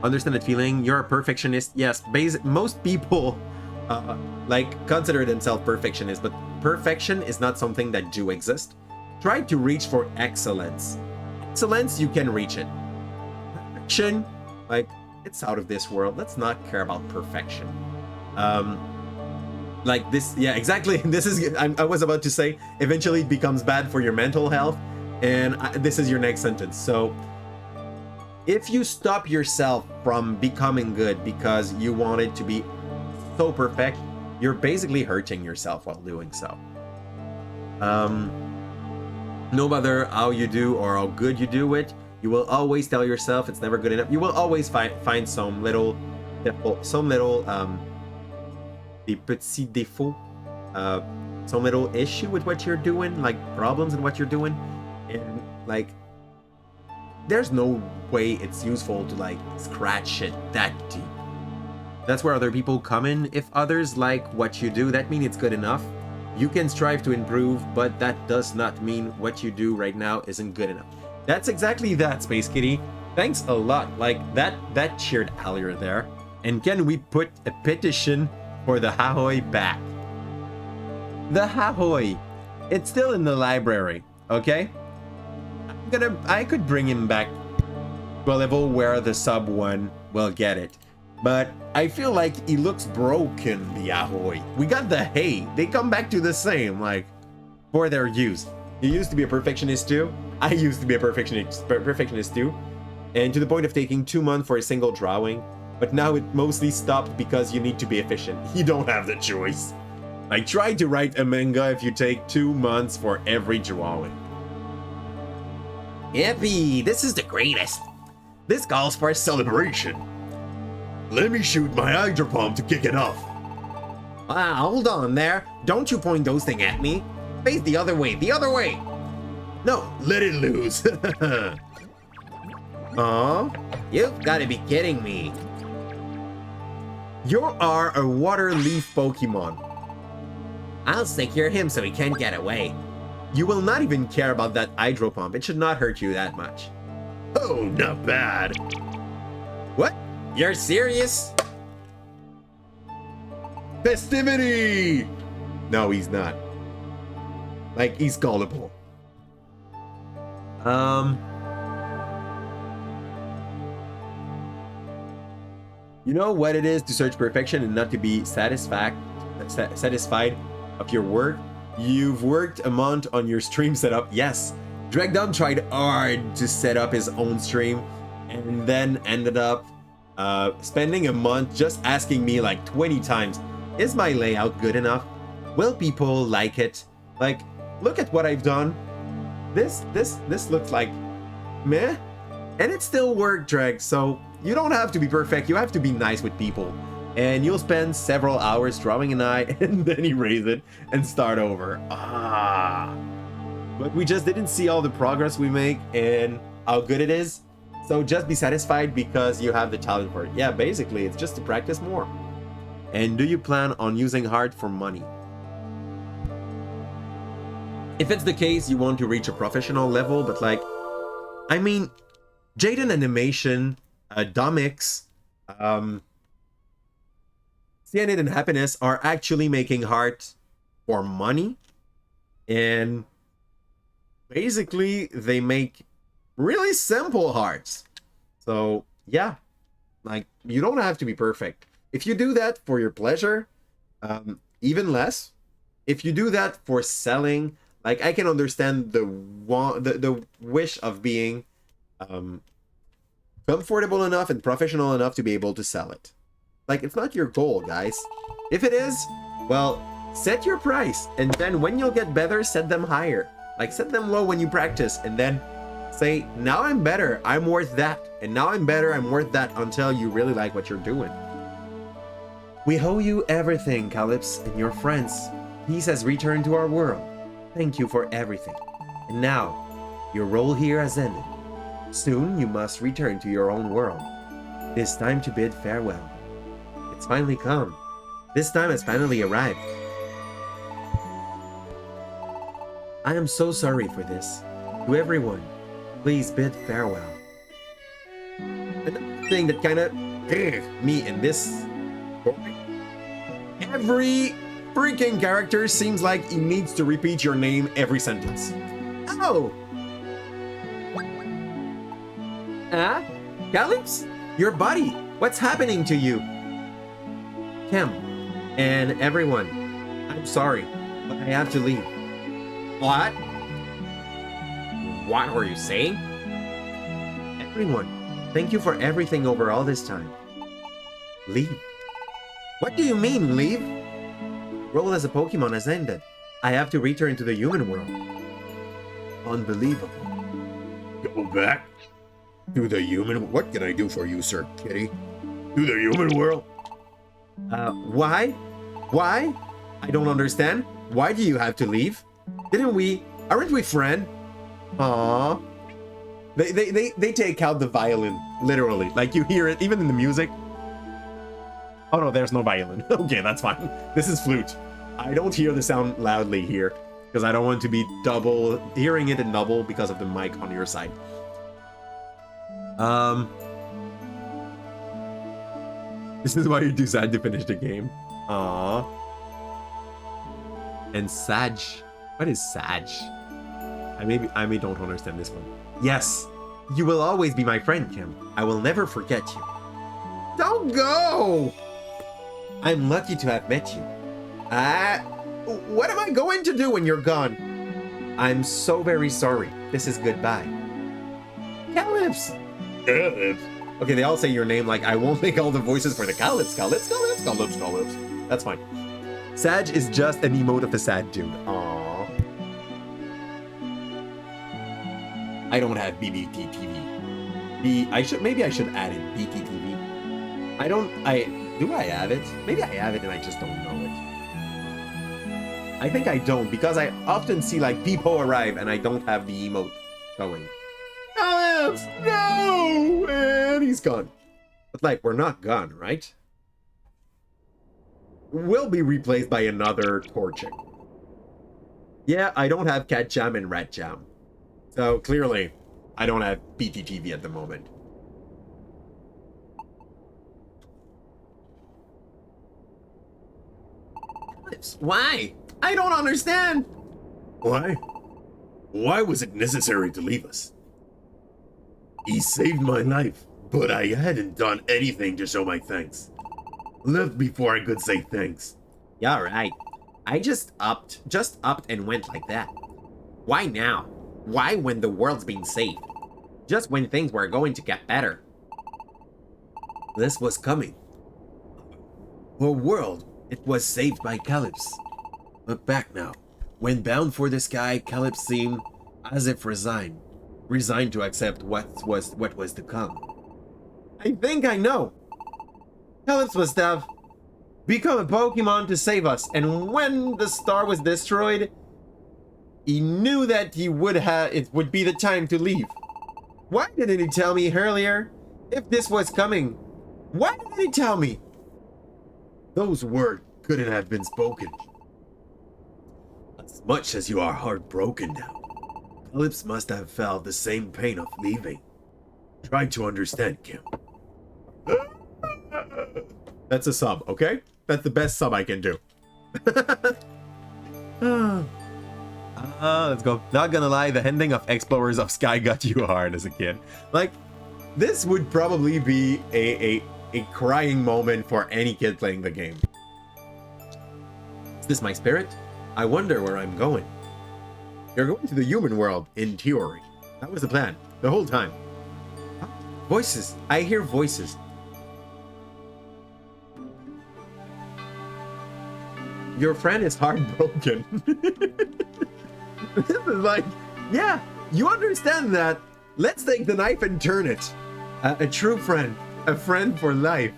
Understand that feeling? You're a perfectionist. Yes, most people like consider themselves perfectionists, but perfection is not something that do exist. Try to reach for excellence. Excellence, you can reach it. Perfection, like, it's out of this world. Let's not care about perfection. Like this, yeah, exactly. This is, I was about to say, eventually it becomes bad for your mental health, and this is your next sentence. So, if you stop yourself from becoming good because you want it to be so perfect, you're basically hurting yourself while doing so. No matter how you do or how good you do it, you will always tell yourself it's never good enough. You will always find some little des petits défauts, some little issue with what you're doing, like problems in what you're doing, and like there's no way it's useful to like scratch it that deep. That's where other people come in. If others like what you do, that means it's good enough. You can strive to improve, but that does not mean what you do right now isn't good enough. That's exactly that, Space Kitty. Thanks a lot. Like, that cheered Alir there. And can we put a petition for the Hahoy back? The Hahoy. It's still in the library, okay? I could bring him back to a level where the sub one will get it. But I feel like he looks broken, the Ahoy. We got the hay. They come back to the same, like, for their use. You used to be a perfectionist too. I used to be a perfectionist too. And to the point of taking 2 months for a single drawing. But now it mostly stopped because you need to be efficient. You don't have the choice. Like, try to write a manga if you take 2 months for every drawing. Yippee, this is the greatest. This calls for a celebration. Let me shoot my hydro pump to kick it off. Hold on there. Don't you point those things at me. Face the other way, the other way. No, let it loose. Aw, you've got to be kidding me. You are a water leaf Pokemon. I'll secure him so he can't get away. You will not even care about that hydro pump. It should not hurt you that much. Oh, not bad. What? You're serious? Festivity! No, he's not. Like, he's gullible. You know what it is to search perfection and not to be satisfied of your work? You've worked a month on your stream setup. Yes, Dregdom tried hard to set up his own stream and then ended up spending a month just asking me like 20 times, is my layout good enough? Will people like it? Like, look at what I've done. This looks like meh, and it still worked, Dreg. So you don't have to be perfect. You have to be nice with people, and you'll spend several hours drawing an eye and then erase it and start over. But we just didn't see all the progress we make and how good it is. So just be satisfied because you have the talent for it. Yeah, basically, it's just to practice more. And do you plan on using art for money? If it's the case, you want to reach a professional level, but like, I mean, Jaden Animation, Domix, Cyanide and Happiness are actually making art for money. And basically, they make really simple hearts. So yeah, like, you don't have to be perfect. If you do that for your pleasure, even less. If you do that for selling, like, I can understand the wish of being comfortable enough and professional enough to be able to sell it. Like, it's not your goal, guys. If it is, well, set your price, and then when you'll get better, set them higher. Like, set them low when you practice, and then say, now I'm better, I'm worth that. And now I'm better, I'm worth that, until you really like what you're doing. We owe you everything, Calypso and your friends. Peace has returned to our world. Thank you for everything. And now, your role here has ended. Soon you must return to your own world. It is time to bid farewell. It's finally come. This time has finally arrived. I am so sorry for this. To everyone, please bid farewell. Another thing that kind of me in this story, every freaking character seems like he needs to repeat your name every sentence. Oh! Huh? Calypso? Your buddy? What's happening to you? Kim, and everyone, I'm sorry, but I have to leave. What? What were you saying? Everyone, thank you for everything over all this time. Leave. What do you mean, leave? Role as a Pokemon has ended. I have to return to the human world. Unbelievable. Go back to the human. What can I do for you, Sir Kitty? To the human world. Why? Why? I don't understand. Why do you have to leave? Aren't we friends? Aww. They take out the violin, literally. Like, you hear it, even in the music. Oh no, there's no violin. Okay, that's fine. This is flute. I don't hear the sound loudly here, because I don't want to be hearing it in double because of the mic on your side. This is why you're too sad to finish the game. Aww. And Sag. What is Sag? I may don't understand this one. Yes, you will always be my friend, Kim. I will never forget you. Don't go! I'm lucky to have met you. What am I going to do when you're gone? I'm so very sorry. This is goodbye. Calyps! Calyps? Okay, they all say your name like I won't make all the voices for the Calyps. Calyps. That's fine. Sag is just an emote of a sad dude. Aww. I don't have BBT TV. Maybe I should add it. BTTV. Do I have it? Maybe I have it and I just don't know it. I think I don't because I often see like people arrive and I don't have the emote going. Alex, no! And he's gone. But like, we're not gone, right? We'll be replaced by another torching. Yeah, I don't have Cat Jam and Rat Jam. So clearly, I don't have BTTV at the moment. Why? I don't understand. Why? Why was it necessary to leave us? He saved my life, but I hadn't done anything to show my thanks. Left before I could say thanks. Yeah, right. I just upped and went like that. Why now? Why when the world's being saved? Just when things were going to get better. This was coming. Our world, it was saved by Calyps. Look back now. When bound for the sky, Calyps seemed as if resigned to accept what was to come. I think I know. Calyps must have become a Pokemon to save us, and when the star was destroyed, he knew that it would be the time to leave. Why didn't he tell me earlier? If this was coming, why didn't he tell me? Those words couldn't have been spoken. As much as you are heartbroken now, Calyps must have felt the same pain of leaving. Try to understand, Kim. That's a sub, okay? That's the best sub I can do. Let's go. Not gonna lie, the ending of Explorers of Sky got you hard as a kid. Like, this would probably be a crying moment for any kid playing the game. Is this my spirit? I wonder where I'm going. You're going to the human world, in theory. That was the plan, the whole time. Voices. I hear voices. Your friend is heartbroken. This is like, yeah, you understand that. Let's take the knife and turn it. A true friend. A friend for life.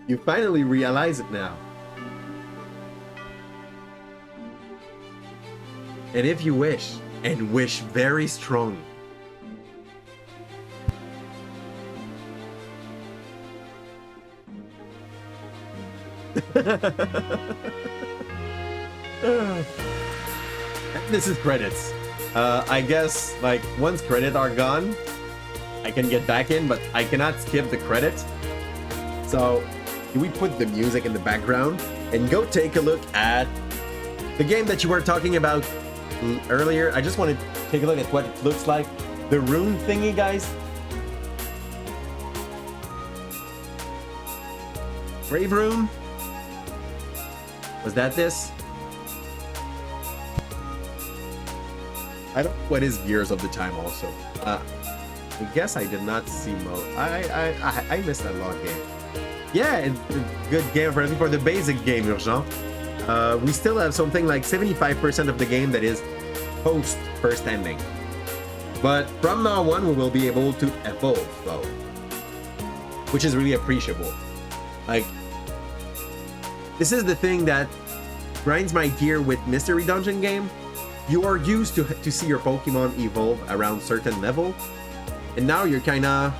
You finally realize it now. And if you wish, and wish very strongly, this is credits. I guess, like, once credits are gone, I can get back in, but I cannot skip the credits. So, can we put the music in the background and go take a look at the game that you were talking about earlier? I just want to take a look at what it looks like. The rune thingy, guys. Brave rune? Was that this? I don't know what is Gears of the Time also. I guess I did not see mode. I missed that long game. Yeah, it's a good game for the basic game, Urgent. We still have something like 75% of the game that is post first ending. But from now on, we will be able to evolve, though. Which is really appreciable. Like, this is the thing that grinds my gear with Mystery Dungeon game. You are used to see your Pokemon evolve around certain level, and now you're kinda...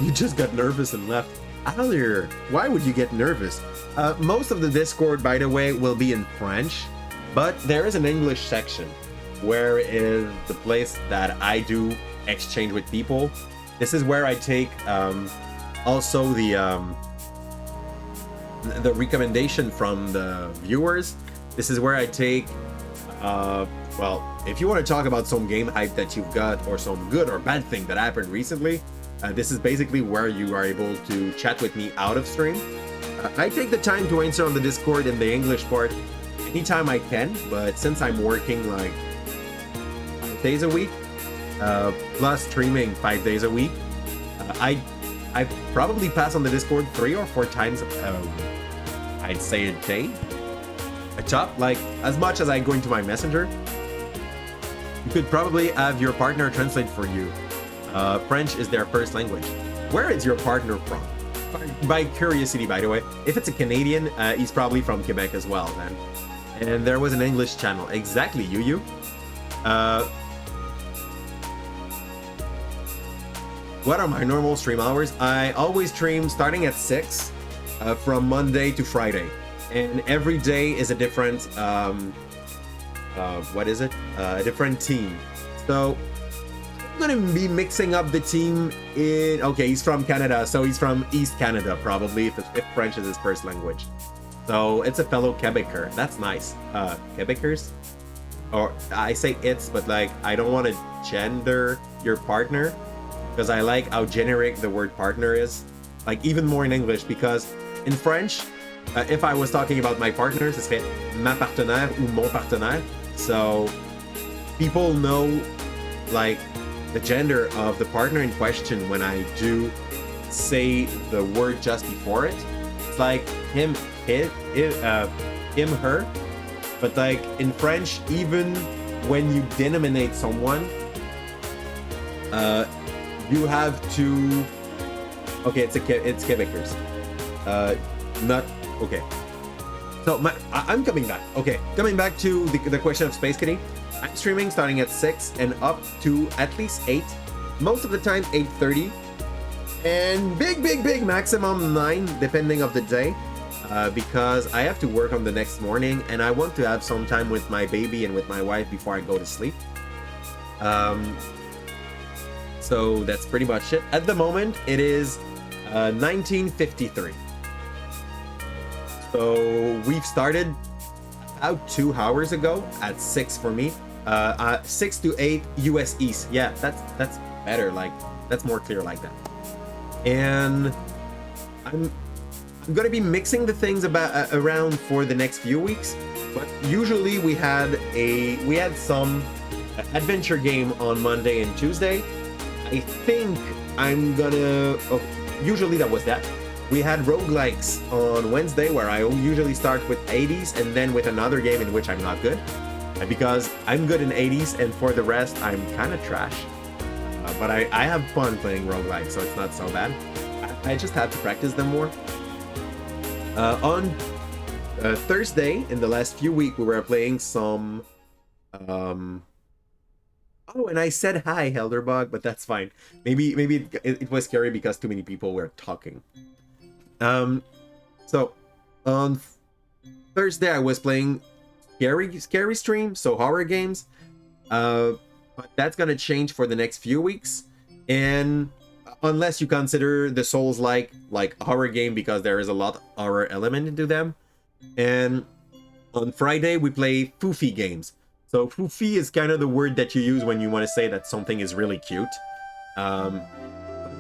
You just got nervous and left. Earlier, why would you get nervous? Most of the Discord, by the way, will be in French, but there is an English section where is the place that I do exchange with people. This is where I take also the recommendation from the viewers. This is where I take well, if you want to talk about some game hype that you've got or some good or bad thing that happened recently, This is basically where you are able to chat with me out of stream. I take the time to answer on the Discord in the English part anytime I can, but since I'm working like 5 days a week, plus streaming 5 days a week, I probably pass on the Discord 3 or 4 times, I'd say a day. A top, like as much as I go into my messenger. You could probably have your partner translate for you. French is their first language. Where is your partner from? By curiosity, by the way. If it's a Canadian, he's probably from Quebec as well, then. And there was an English channel. Exactly, Yu. What are my normal stream hours? I always stream starting at 6 from Monday to Friday. And every day is a different, what is it? A different team. So I'm gonna be mixing up the team in, okay, he's from Canada, so he's from East Canada, probably, if French is his first language. So it's a fellow Quebecer. That's nice. Quebecers? Or I say it's, but like, I don't want to gender your partner, because I like how generic the word partner is. Like, even more in English, because in French, if I was talking about my partner, ce serait ma partenaire ou mon partenaire. So people know, like, the gender of the partner in question when I do say the word just before it. It's like him, her. But like in French, even when you denominate someone, you have to. Okay, it's Quebecers. Not okay. So I'm coming back. Okay, coming back to the question of Space Kitty. I'm streaming starting at 6 and up to at least 8. Most of the time 8:30. And big maximum 9 depending of the day. Because I have to work on the next morning and I want to have some time with my baby and with my wife before I go to sleep. So that's pretty much it. At the moment, it is 19:53. So we've started about 2 hours ago at 6 for me. 6 to 8 US East. Yeah, that's better. Like, that's more clear like that. And I'm gonna be mixing the things around for the next few weeks. But usually we had some adventure game on Monday and Tuesday. I think I'm gonna. Oh, usually that was that. We had roguelikes on Wednesday where I usually start with 80s and then with another game in which I'm not good. Because I'm good in 80s and for the rest I'm kind of trash. But I have fun playing roguelikes, so it's not so bad. I just had to practice them more. On Thursday, in the last few weeks, we were playing some... Oh, and I said hi, Helderbug, but that's fine. Maybe it was scary because too many people were talking. So, on Thursday, I was playing scary stream, so horror games. But that's gonna change for the next few weeks. And unless you consider the Souls-like horror game, because there is a lot of horror element into them. And on Friday, we play foofy games. So foofy is kind of the word that you use when you want to say that something is really cute. I'm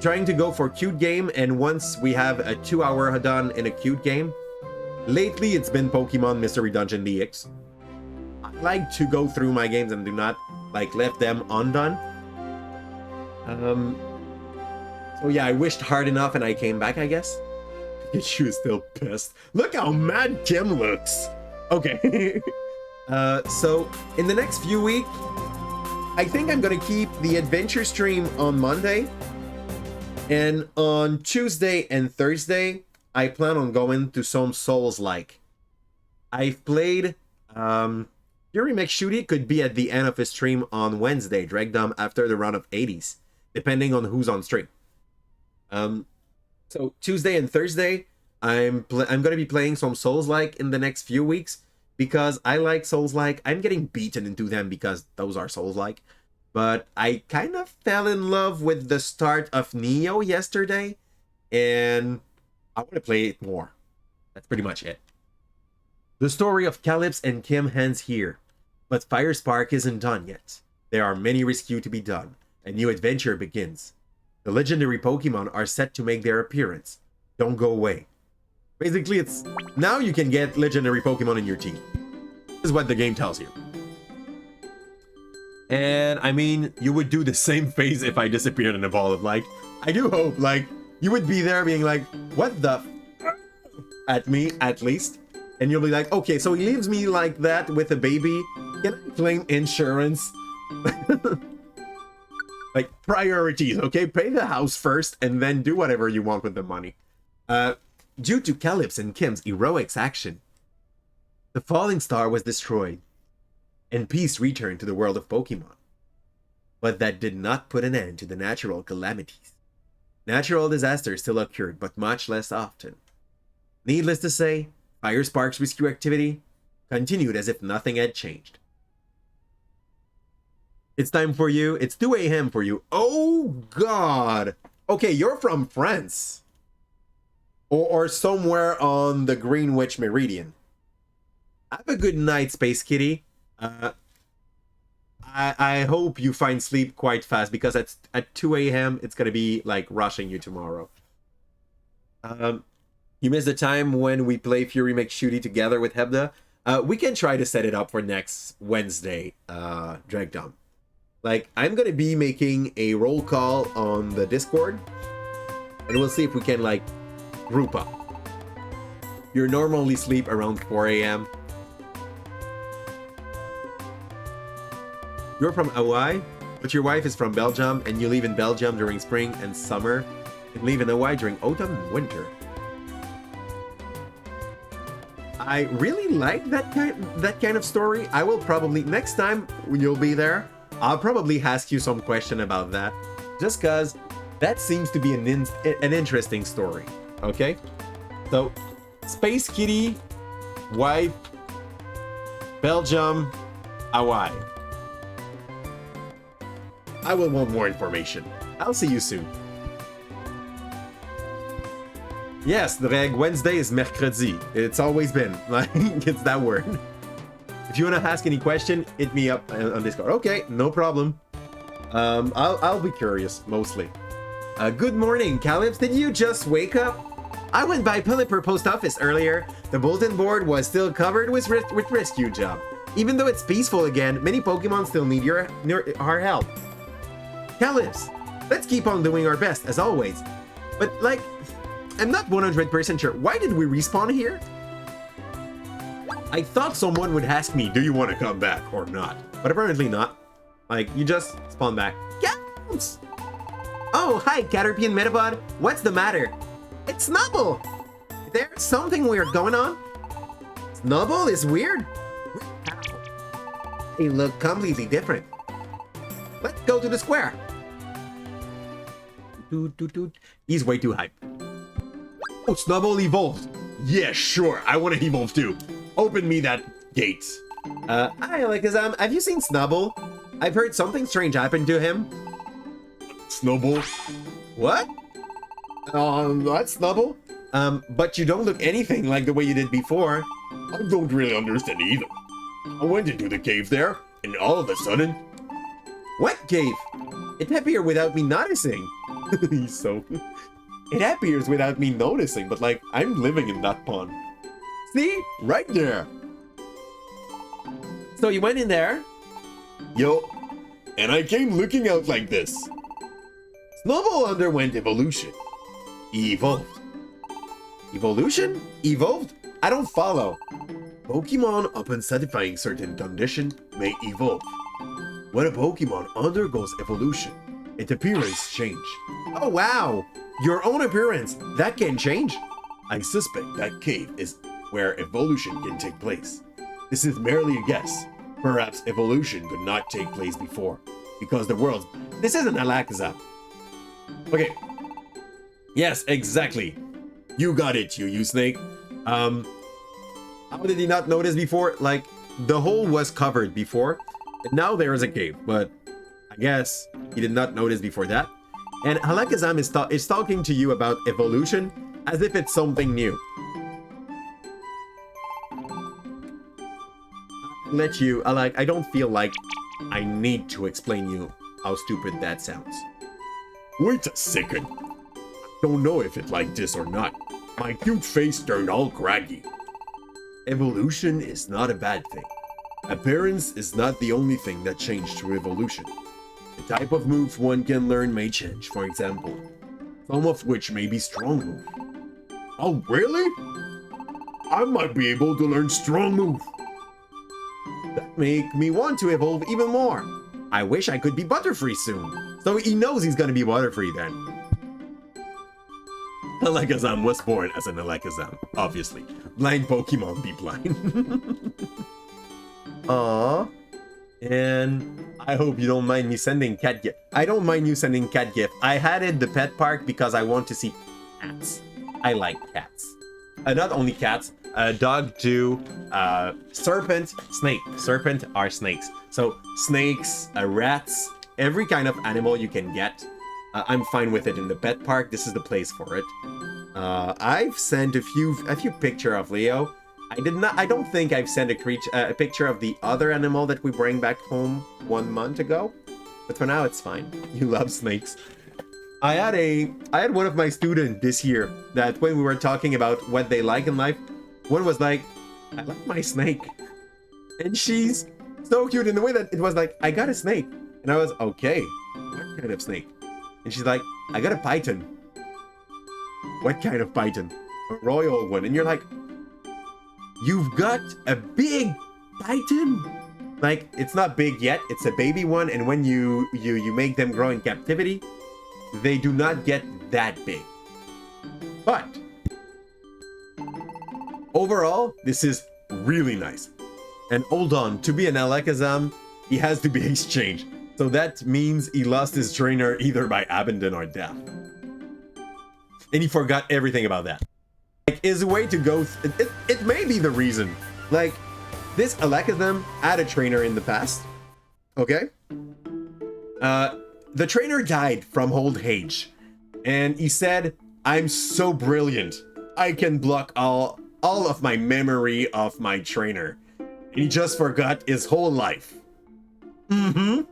trying to go for cute game, and once we have a 2-hour done in a cute game, lately it's been Pokemone Mystery Dungeon DX. I like to go through my games and do not like left them undone. So yeah, I wished hard enough and I came back, I guess. Pikachu is still pissed. Look how mad Kim looks. Okay. So in the next few weeks, I think I'm gonna keep the adventure stream on Monday. And on Tuesday and Thursday, I plan on going to some Souls-like. I've played Yuri McShooty could be at the end of his stream on Wednesday, Dregdom after the round of 80s, depending on who's on stream. So Tuesday and Thursday, I'm gonna be playing some Souls-like in the next few weeks because I like Souls-like. I'm getting beaten into them because those are Souls-like. But I kind of fell in love with the start of Neo yesterday, and I want to play it more. That's pretty much it. The story of Calypso and Kim ends here, but Fire Spark isn't done yet. There are many rescues to be done. A new adventure begins. The legendary Pokemon are set to make their appearance. Don't go away. Basically, it's now you can get legendary Pokemon in your team. This is what the game tells you. And I mean, you would do the same face if I disappeared in a ball of light. I do hope, like, you would be there being like, what the at me, at least. And you'll be like, okay, so he leaves me like that with a baby. Can I claim insurance? Like, priorities, okay? Pay the house first and then do whatever you want with the money. Due to Calypso and Kim's heroic action, the falling star was destroyed, and peace returned to the world of Pokemon. But that did not put an end to the natural calamities. Natural disasters still occurred, but much less often. Needless to say, Fire Spark's rescue activity continued as if nothing had changed. It's time for you. It's 2 a.m. for you. Oh, God. Okay, you're from France. Or somewhere on the Greenwich Meridian. Have a good night, Space Kitty. I hope you find sleep quite fast, because at 2 a.m. it's going to be like rushing you tomorrow. You missed the time when we play Fury McShooty together with Hebda. We can try to set it up for next Wednesday, Dragdom. Like, I'm gonna be making a roll call on the Discord, and we'll see if we can, like, group up. You normally sleep around 4 a.m. You're from Hawaii, but your wife is from Belgium, and you live in Belgium during spring and summer, and live in Hawaii during autumn and winter. I really like that kind of story. I will probably, next time when you'll be there, I'll probably ask you some question about that, just because that seems to be an interesting story. Okay, so Space Kitty, wife, Belgium, Hawaii. I will want more information. I'll see you soon. Yes, Dreg, Wednesday is mercredi. It's always been, like, it's that word. If you want to ask any question, hit me up on Discord. Okay, no problem. I'll be curious, mostly. Good morning, Calypso. Did you just wake up? I went by Pilliper Post Office earlier. The bulletin board was still covered with rescue job. Even though it's peaceful again, many Pokemon still need our help. Calypso, let's keep on doing our best, as always. But, like, I'm not 100% sure. Why did we respawn here? I thought someone would ask me, do you want to come back or not? But apparently not. Like, you just spawn back. Counts! Oh, hi, Caterpie and Metapod. What's the matter? It's Snubble! There's something weird going on. Snubble is weird? They look completely different. Let's go to the square. He's way too hype. Oh, Snubble evolved. Yeah, sure. I want to evolve too. Open me that gate. Hi, Alakazam. Have you seen Snubble? I've heard something strange happened to him. Snubble? What? That's Snubble? But you don't look anything like the way you did before. I don't really understand either. I went into the cave there, and all of a sudden... What cave? It appeared without me noticing. He's so... It appears without me noticing, but, like, I'm living in that pond. See? Right there. So you went in there? Yo. And I came looking out like this. Snubble underwent evolution. He evolved. Evolution? Evolved? I don't follow. Pokemon, upon satisfying certain condition, may evolve. When a Pokemon undergoes evolution, its appearance change. Oh, wow. Your own appearance. That can change. I suspect that cave is where evolution can take place. This is merely a guess. Perhaps evolution could not take place before, because the world's... This isn't Alakazam. Okay. Yes, exactly. You got it, you snake. How did he not notice before? Like, the hole was covered before, and now there is a cave, but I guess he did not notice before that. And Alakazam is talking to you about evolution as if it's something new. I don't feel like I need to explain you how stupid that sounds. Wait a second. Don't know if it like this or not. My cute face turned all craggy. Evolution is not a bad thing. Appearance is not the only thing that changed through evolution. The type of moves one can learn may change, for example, some of which may be strong moves. Oh, really? I might be able to learn strong move. That make me want to evolve even more. I wish I could be Butterfree soon. So he knows he's gonna be Butterfree then. Alakazam was born as an Alakazam, obviously. Blind Pokemon be blind. Aww. And I hope you don't mind me sending cat gift. I don't mind you sending cat gift. I had it the pet park because I want to see cats. I like cats. Not only cats, dog too, serpent, snake. Serpent are snakes. So snakes, rats, every kind of animal you can get. I'm fine with it in the pet park. This is the place for it. I've sent a few picture of Leo. I don't think I've sent a picture of the other animal that we bring back home 1 month ago. But for now, it's fine. You love snakes. I had one of my students this year that when we were talking about what they like in life, one was like, I like my snake. And she's so cute in the way that it was like, I got a snake. And I was, okay, what kind of snake? And she's like, I got a python. What kind of python? A royal one. And you're like, you've got a big python? Like, it's not big yet, it's a baby one, and when you make them grow in captivity, they do not get that big. But overall, this is really nice. And hold on, to be an Alakazam, he has to be exchanged. So that means he lost his trainer either by abandon or death. And he forgot everything about that. Like, is a way to go, it may be the reason. Like, this Alakazam had a trainer in the past, okay? The trainer died from old age, and he said, I'm so brilliant, I can block all of my memory of my trainer. And he just forgot his whole life. He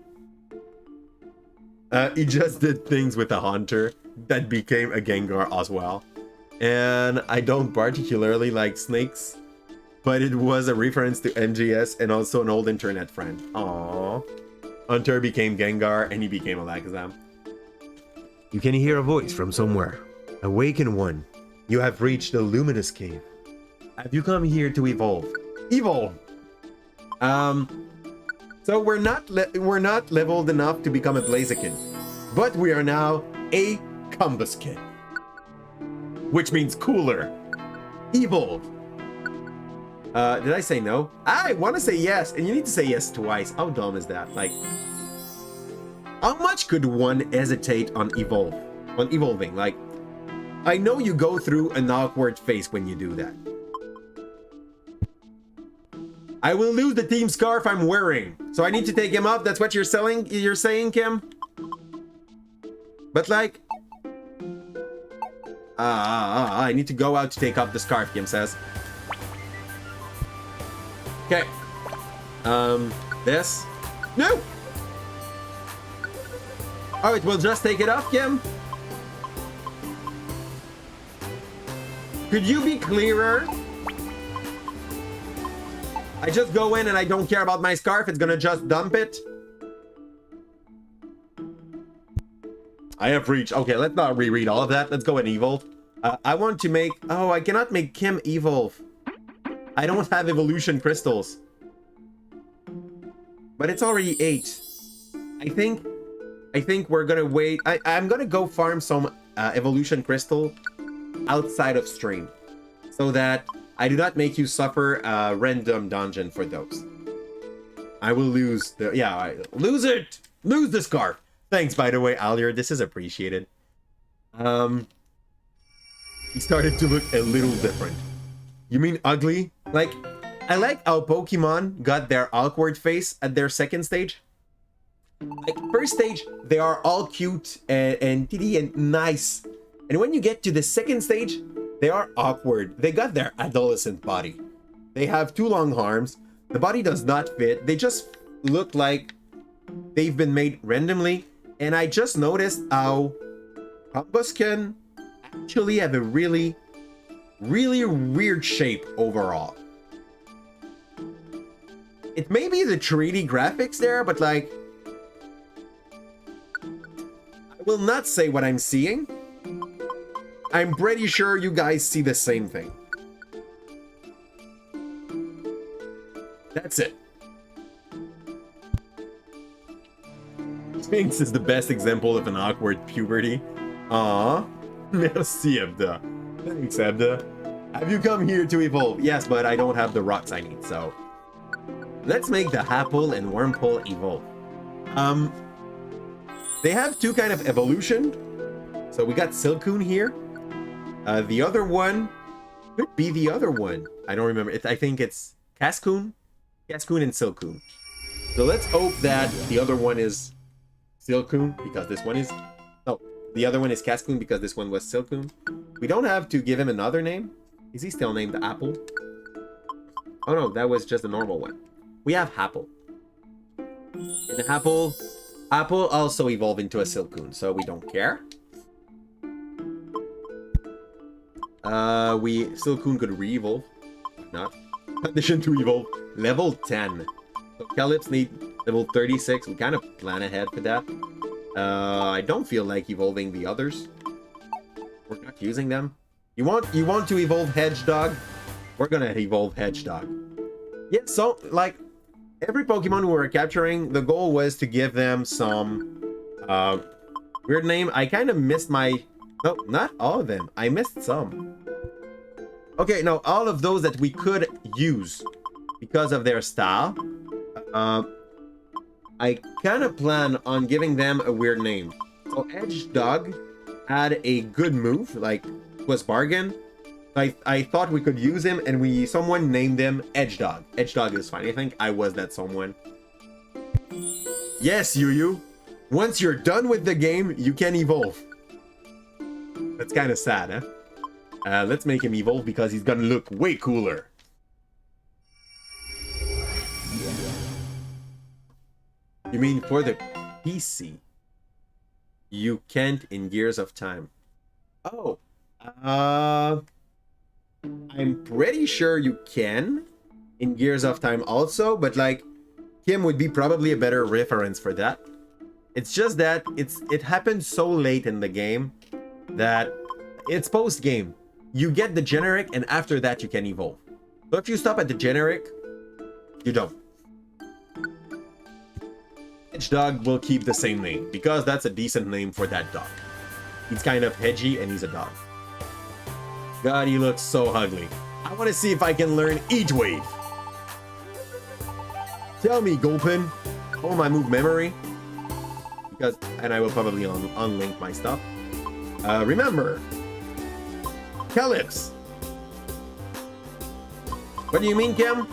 just did things with a Haunter that became a Gengar as well. And I don't particularly like snakes, but it was a reference to MGS and also an old internet friend. Aww. Hunter became Gengar and he became Alakazam. You can hear a voice from somewhere. Awaken one. You have reached the luminous cave. Have you come here to evolve? Evolve! So we're not leveled enough to become a Blaziken, but we are now a Combusken, which means cooler. Evolve. Did I say no? I want to say yes, and you need to say yes twice. How dumb is that? Like, how much could one hesitate on evolving? Like, I know you go through an awkward phase when you do that. I will lose the team scarf I'm wearing, so I need to take him off. That's what you're saying, Kim? But like, I need to go out to take off the scarf, Kim says. Okay. This. No! Oh, it will just take it off, Kim? Could you be clearer? I just go in and I don't care about my scarf, it's gonna just dump it. I have reached. Okay, let's not reread all of that. Let's go and evolve. I want to make. Oh, I cannot make Kim evolve. I don't have evolution crystals. But it's already 8. I think we're gonna wait. I'm gonna go farm some evolution crystal outside of stream, so that I do not make you suffer a random dungeon for those. I will lose the... Yeah, lose it! Lose the scarf! Thanks, by the way, Alier. This is appreciated. He started to look a little different. You mean ugly? Like, I like how Pokemon got their awkward face at their second stage. Like, first stage, they are all cute and titty and nice. And when you get to the second stage, they are awkward. They got their adolescent body. They have 2 long arms. The body does not fit. They just look like they've been made randomly. And I just noticed how Combusken actually have a really weird shape overall. It may be the 3D graphics there, but like, I will not say what I'm seeing. I'm pretty sure you guys see the same thing. That's it. Sphinx is the best example of an awkward puberty. Aww. Merci, Ebda. Thanks, Ebda. Have you come here to evolve? Yes, but I don't have the rocks I need, so... Let's make the Happle and Wormpole evolve. They have two kind of evolution. So we got Silcoon here. The other one could be the other one. I don't remember. I think it's Cascoon. Cascoon and Silcoon. So let's hope that the other one is Silcoon, because this one is... No, the other one is Cascoon because this one was Silcoon. We don't have to give him another name. Is he still named Apple? Oh no, that was just a normal one. We have Happle. And Apple also evolved into a Silcoon, so we don't care. Silcoon could re-evolve. Not. Condition to evolve. Level 10. So Calyps need level 36. We kind of plan ahead for that. I don't feel like evolving the others. We're not using them. You want to evolve Hedgehog? We're gonna evolve Hedgehog. Yeah, so like every Pokemon we were capturing, the goal was to give them some weird name. I kind of missed my... No, not all of them. I missed some. Okay, no, all of those that we could use because of their style. I kind of plan on giving them a weird name. So Edgedog had a good move, like was bargain. I thought we could use him, and someone named him Edgedog. Edgedog is fine. I think I was that someone. Yes, Yu. Once you're done with the game, you can evolve. That's kind of sad, huh? Let's make him evolve because he's gonna look way cooler. You mean for the PC? You can't in Gears of Time. Oh. I'm pretty sure you can in Gears of Time also, but like Kim would be probably a better reference for that. It's just that it happened so late in the game that it's post-game. You get the generic, and after that you can evolve. So if you stop at the generic, you don't. Hedgehog will keep the same name, because that's a decent name for that dog. He's kind of hedgy, and he's a dog. God, he looks so ugly. I want to see if I can learn Eat Wave. Tell me, Gulpin. Oh, my move memory. And I will probably unlink my stuff. Remember, Calyps. What do you mean, Kim?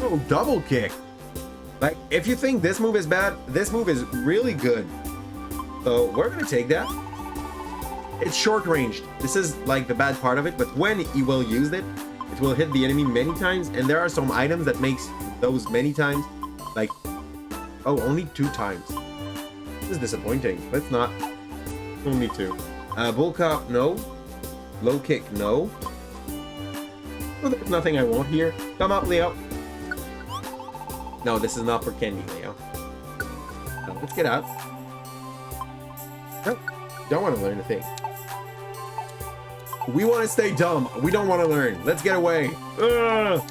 Oh, double kick. Like, if you think this move is bad, this move is really good. So we're gonna take that. It's short ranged. This is like the bad part of it, but when you will use it, it will hit the enemy many times, and there are some items that makes those many times. Like, oh, only 2 times. This is disappointing. Let's not. Only 2. Bulk up, no. Low kick, no. Oh, there's nothing I want here. Come up, Leo. No, this is not for Candy, Leo. No, let's get out. Nope. Don't want to learn a thing. We want to stay dumb. We don't want to learn. Let's get away. Ugh.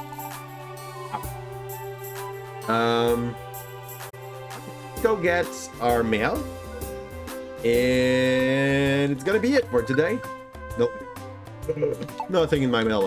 Let's go get our mail. And it's gonna be it for today. Nope. Nothing in my mailbox.